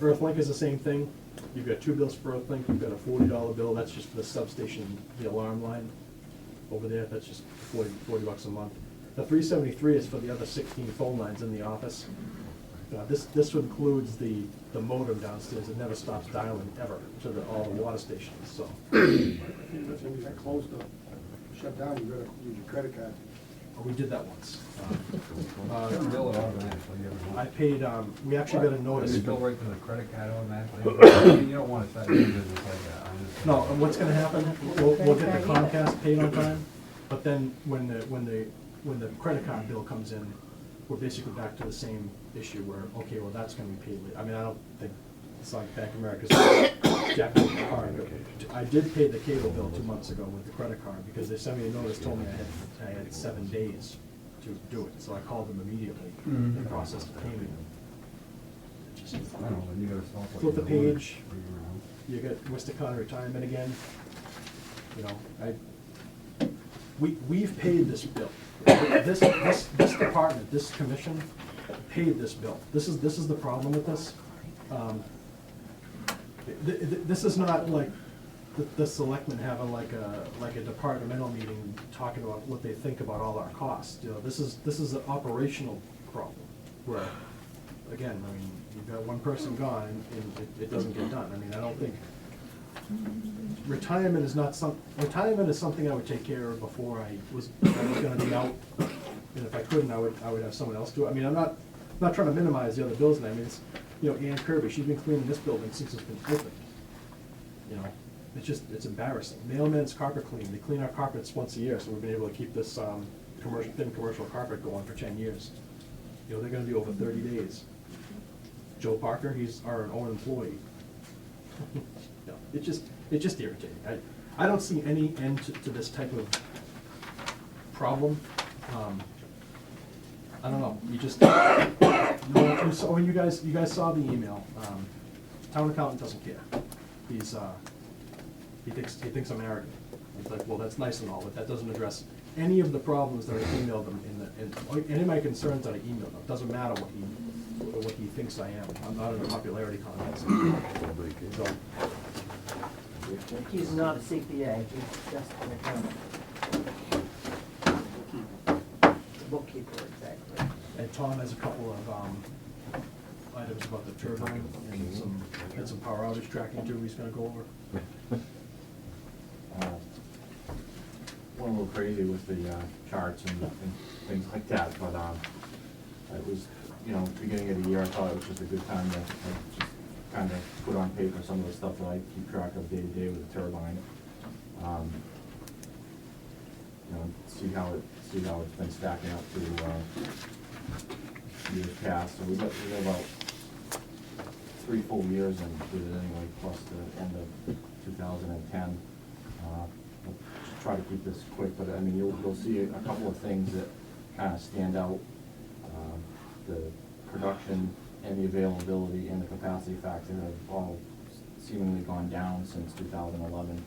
Earthlink is the same thing. You've got 2 bills for Earthlink. You've got a $40 bill. That's just for the substation, the alarm line over there. That's just $40 a month. The $373 is for the other 16 phone lines in the office. This includes the modem downstairs. It never stops dialing ever to all the water stations. So. If you get close to shut down, you gotta use your credit card. We did that once. Bill it automatically every month. I paid. We actually got a notice. You bill right to the credit card automatically. You don't want to start doing business like that. No, and what's gonna happen, we'll get the Comcast paid on time, but then when the credit card bill comes in, we're basically back to the same issue where, okay, well, that's gonna be paid late. I mean, I don't think, it's like Bank of America's jacking the card. I did pay the cable bill 2 months ago with the credit card, because they sent me a notice, told me I had 7 days to do it, so I called them immediately and processed the payment. Just- I don't know, then you gotta stop. what Flip the you're doing, page. bring it around. You get Worcester County retirement again. You know, we've paid this bill. This department, this commission paid this bill. This is the problem with this. This is not like the selectmen having like a departmental meeting talking about what they think about all our costs. You know, this is an operational problem where, again, I mean, you've got one person gone and it doesn't get done. I mean, I don't think, retirement is something I would take care of before I was gonna be out. And if I couldn't, I would have someone else do it. I mean, I'm not trying to minimize the other bills, and I mean, it's, you know, Ann Kirby, she's been cleaning this building since it's been opened. You know, it's embarrassing. Mailmen's carpet clean, they clean our carpets once a year, so we've been able to keep this thin commercial carpet going for 10 years. You know, they're gonna be over 30 days. Joe Parker, he's our own employee. You know, it's just irritating. I don't see any end to this type of problem. I don't know, you just, when you guys saw the email, town accountant doesn't care. He's, he thinks I'm arrogant. It's like, well, that's nice and all, but that doesn't address any of the problems that I emailed him any of my concerns that I emailed him. It doesn't matter what he thinks I am. I'm not in a popularity contest. So, He's not a CPA, he's just an accountant. Bookkeeper, exactly. and Tom has a couple of, items about the turbine and some power outage tracking too, he's gonna go over. Went a little crazy with the charts and things like that, but it was, you know, beginning of the year, I thought it was just a good time to just kind of put on paper some of the stuff that I keep track of day to day with the turbine. You know, see how it's been stacking up to years past. So we got about 3 full years and did it anyway, plus the end of 2010. We'll just try to keep this quick, but I mean, you'll see a couple of things that kind of stand out. The production and the availability and the capacity factor have all seemingly gone down since 2011.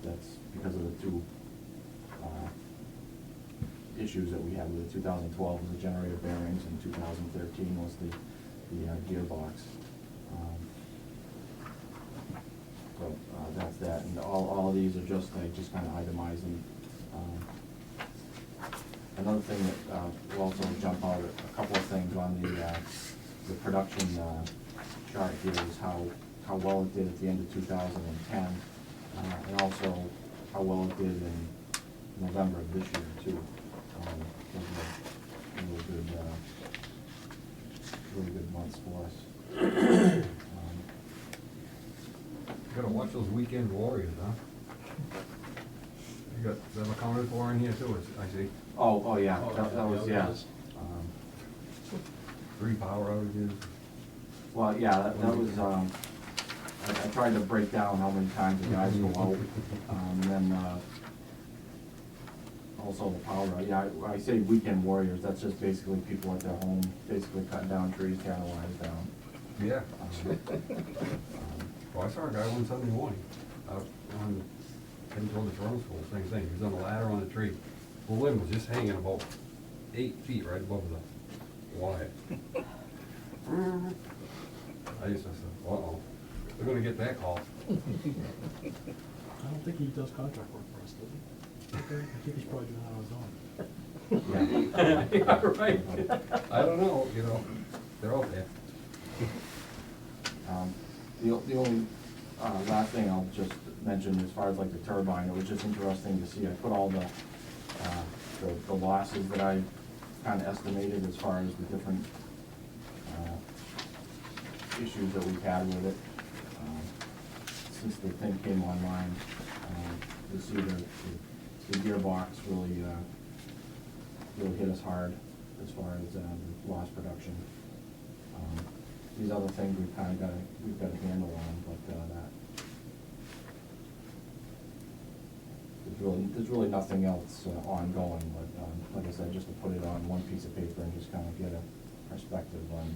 That's because of the two issues that we had with it. 2012 was the generator bearings, and 2013 was the gearbox. So that's that, and all of these are just, I just kind of itemize them. Another thing that will also jump out, a couple of things on the production chart here is how well it did at the end of 2010, and also how well it did in November of this year too. Those were really good months for us. You gotta watch those weekend warriors, huh? You got them accounted for in here too, I see. Oh, yeah, that was, yeah. 3 power outages. Well, yeah, that was, I tried to break down how many times the guys go out, and then, also the power, yeah, I say weekend warriors, that's just basically people at their home, basically cutting down trees, tearing the lines down. Yeah. Well, I saw a guy one Sunday morning, out on, heading toward the throne school, same thing, he was on a ladder on a tree. The limb was just hanging about 8 feet right above the wire. I said, uh-oh, we're gonna get that call. I don't think he does contract work for us, does he? I think he's probably doing that on his own. Yeah. Yeah, right. I don't know, you know, they're out there. The only last thing I'll just mention as far as like the turbine, it was just interesting to see, I put all the losses that I kind of estimated as far as the different issues that we've had with it. Since the thing came online, you see the gearbox really hit us hard as far as the lost production. These other things we've got a handle on, but there's really nothing else ongoing. But like I said, just to put it on one piece of paper and just kind of get a perspective on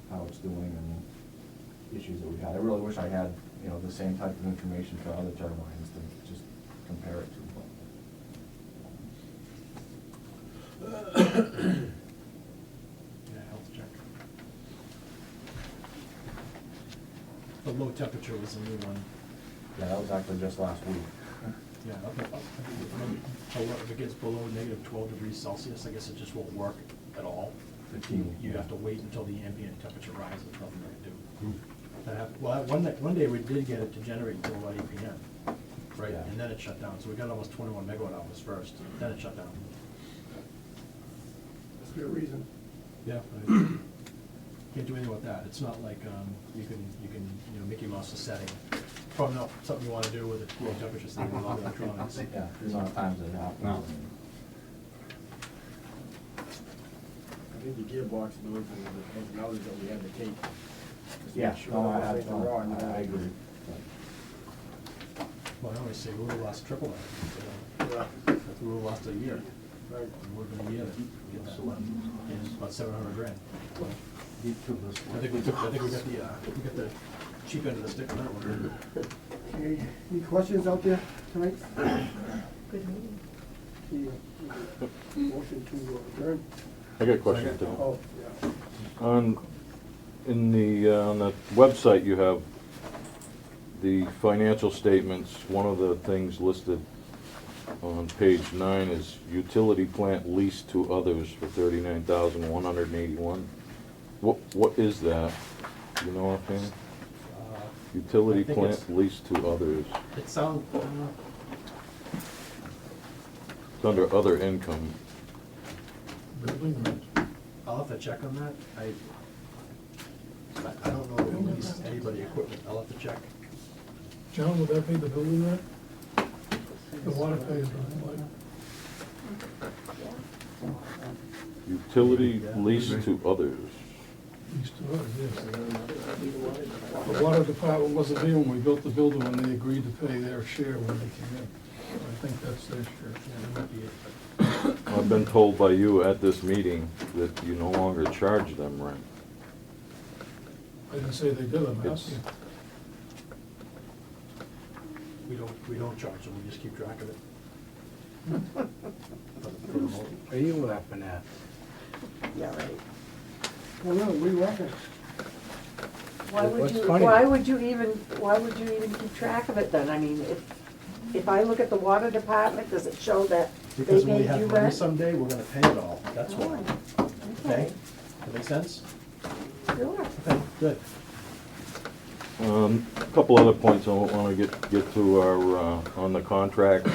how it's doing and the issues that we've had. I really wish I had, you know, the same type of information for other turbines to just compare it to. Yeah, health check. The low temperature was a new one. Yeah, that was actually just last week. Yeah, if it gets below -12 degrees Celsius, I guess it just won't work at all. 15. You have to wait until the ambient temperature rises, nothing to do. That happened, well, one day we did get it to generate until about 8 p.m., right? Yeah. And then it shut down, so we got almost 21 megawatt hours first, then it shut down. That's a good reason. Yeah. Can't do anything with that. It's not like, you can, Mickey Mouse a setting. Probably not something you wanna do with a low temperature thing with all the electronics. Yeah, there's not times that it happens. No. I think the gearbox noise was an outage that we had to take. Just to Yeah, make sure no, that it wasn't raw, and I agree. Well, I always say we would've lost triple that. Yeah. We would've lost a year. Right. We're gonna get it's about 700 grand. I think we got the cheap end of the stick on that one. Okay, any questions out there tonight? Good meeting. Motion to adjourn? I got a question too. Oh, yeah. On the website, you have the financial statements. One of the things listed on page 9 is utility plant leased to others for $39,181. What is that? Do you know offhand? Utility I think plant it's- leased to others. It sounds, It's under other income. Building rent. I'll have to check on that. I don't know if we lease anybody equipment. I'll have to check. John, would that be the building rent? The water pays, right? Utility leased to others. East of us, yes. The water department wasn't here when we built the building, when they agreed to pay their share when they came in. I think that's their share. Yeah, that might be it, but I've been told by you at this meeting that you no longer charge them rent. I didn't say they did, I'm It's- asking. we don't charge them, we just keep track of it. What are you laughing at? Yeah, right. Well, no, we reckon. What's funny? Why would you even keep track of it then? I mean, if I look at the water department, does it show that they Because when we paid you have money rent? someday, we're gonna pay it all, that's why. Oh, Okay? That make sense? Sure. Okay, good. A couple other points I want to get to are, on the contract,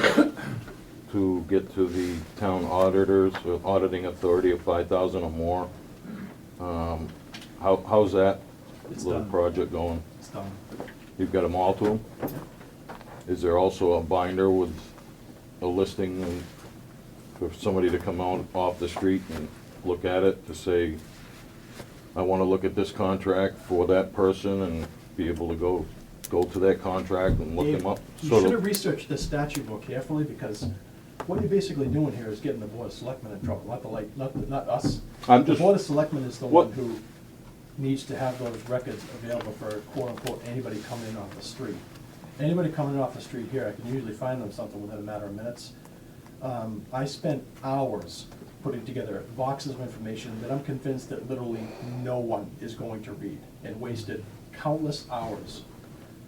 to get to the town auditors, auditing authority of 5,000 or more. How's that It's little done. project going? It's done. You've got them all to them? Is there also a binder with a listing and for somebody to come out off the street and look at it to say, I want to look at this contract for that person and be able to go to that contract and look them up? You Sort should of- have researched this statute more carefully, because what you're basically doing here is getting the Board of Selectmen in trouble, not us. I'm The just- Board of Selectmen is the What- one who needs to have those records available for quote-unquote anybody coming in off the street. Anybody coming in off the street here, I can usually find them something within a matter of minutes. I spent hours putting together boxes of information that I'm convinced that literally no one is going to read, and wasted countless hours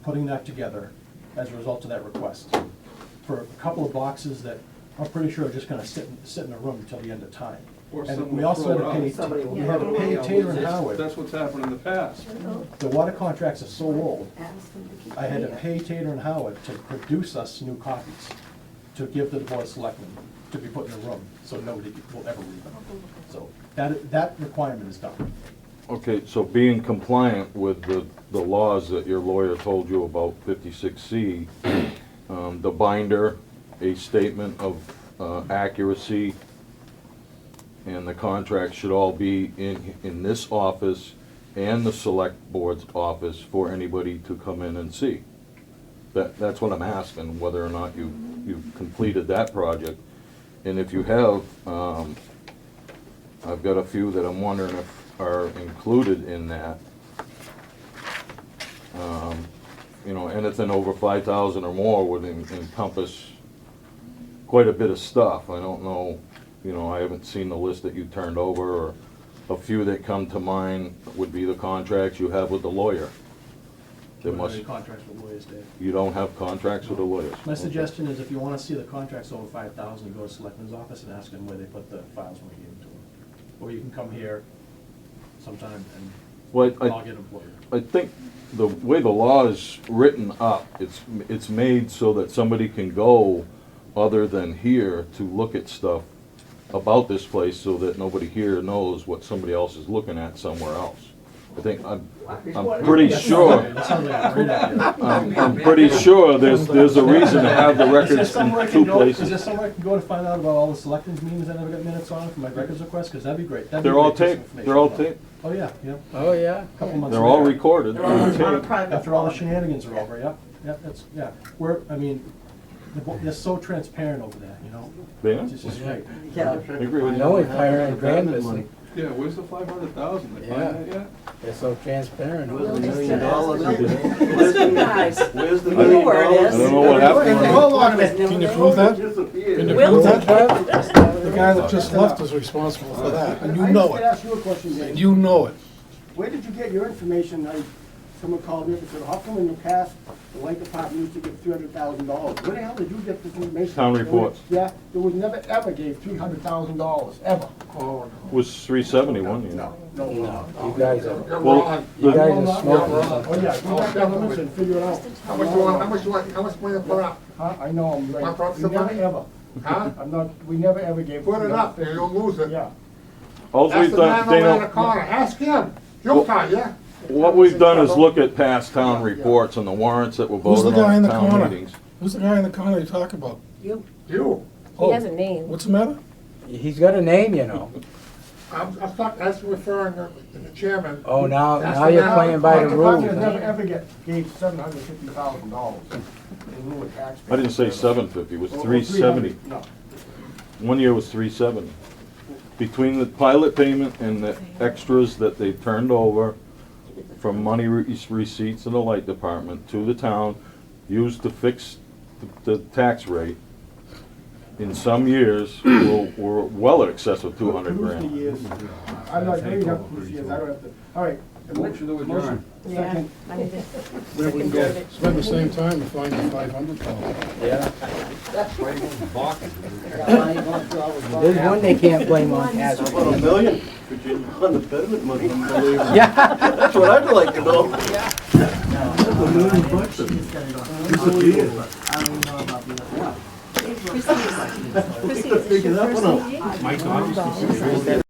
putting that together as a result of that request. For a couple of boxes that I'm pretty sure are just gonna sit in a room until the end of time. Or And someone we also throw had it to out. pay, Somebody will we had to throw it pay out. Tater and Howard. That's what's happened in the past. The water contracts are so old, Ask them to keep I had to it. pay Tater and Howard to produce us new copies to give to the Board of Selectmen to be put in a room, so nobody will ever read them. So that requirement is done. Okay, so being compliant with the laws that your lawyer told you about 56C, the binder, a statement of accuracy, and the contract should all be in this office and the select board's office for anybody to come in and see. That's what I'm asking, whether or not you've completed that project. And if you have, I've got a few that I'm wondering if are included in that. You know, anything over 5,000 or more would encompass quite a bit of stuff. I don't know, you know, I haven't seen the list that you turned over, or a few that come to mind would be the contracts you have with the lawyer. There We don't have must, any contracts with lawyers, Dave. you don't have contracts with the lawyers? My Okay. suggestion is if you wanna see the contracts over 5,000, you go to Selectmen's office and ask them where they put the files when we give them to them. Or you can come here sometime Well, and I'll get them for you. I think the way the law is written up, it's made so that somebody can go other than here to look at stuff about this place, so that nobody here knows what somebody else is looking at somewhere else. I think, I'm pretty sure, That sounds like a great idea. I'm pretty sure there's a reason to have the Is there records somewhere I in can two go, is there places. somewhere I can go to find out about all the Selectmen's meetings I never got minutes on for my records request? Cause that'd be great. That'd be They're all great piece of taped, information. they're all taped, Oh, yeah, yeah. Oh, yeah? Couple months they're all later. recorded, They're all on a taped. private After all the phone. shenanigans are over, yeah, yeah, that's, yeah. We're, I mean, they're so transparent over there, you know? Yeah, It's just great. Yeah. I agree with The you. only $500,000 missing. Yeah, where's the 500,000? They find Yeah. that yet? They're so transparent. We'll over just there. Listen, guys, Where's the you know where it is. I don't know what happened. Hold on a minute, can you prove that? Can you We'll prove take that? care The guy that just left is responsible for that, and you know I it, just ask you a question, Dave. and you know it. Where did you get your information? Someone called me up and said, how come in the past, the light department used to give $300,000? Where the hell did you get this information? Town reports. Yeah, there was never, ever gave $300,000, ever. It was 371, you know. No. You guys are, You're Well, wrong. you guys Well, are smoking Oh, something. yeah, go back down the list and figure it out. How much you want, how much money to put up? Huh? I know, I'm Want right. to put We some never money? ever. Huh? We never ever gave. Put it up, and you'll lose it. Yeah. All That's we've the done, man over in the Dana, corner, ask him, he'll tell you. what we've done is look at past town reports and the warrants that were Who's the voted guy in on the at town corner? meetings. Who's the guy in the corner you talk about? You. You. Oh, He has a name. what's the matter? He's got a name, you know. That's referring to the chairman. Oh, now That's now the you're man- playing by the My rules. department huh? never ever gave $750,000 in lieu of tax. I didn't say 750, it was 370. No. One year was 370. Between the pilot payment and the extras that they turned over from money receipts in the light department to the town, used to fix the tax rate, in some years, were well in excess of 200 Produce the grand. years. I'm not, maybe not produce the years, I don't have to, all right. Motion to adjourn. Yeah. Second. I mean, Where we can go spend the same time to find the 500,000. Yeah. There's one they can't blame on tax. About $1 million, Virginia, on the betterment money. Yeah. That's what I'd like to know. $1 million bucks disappeared. Chrissy, is Figure that one out. your first meeting?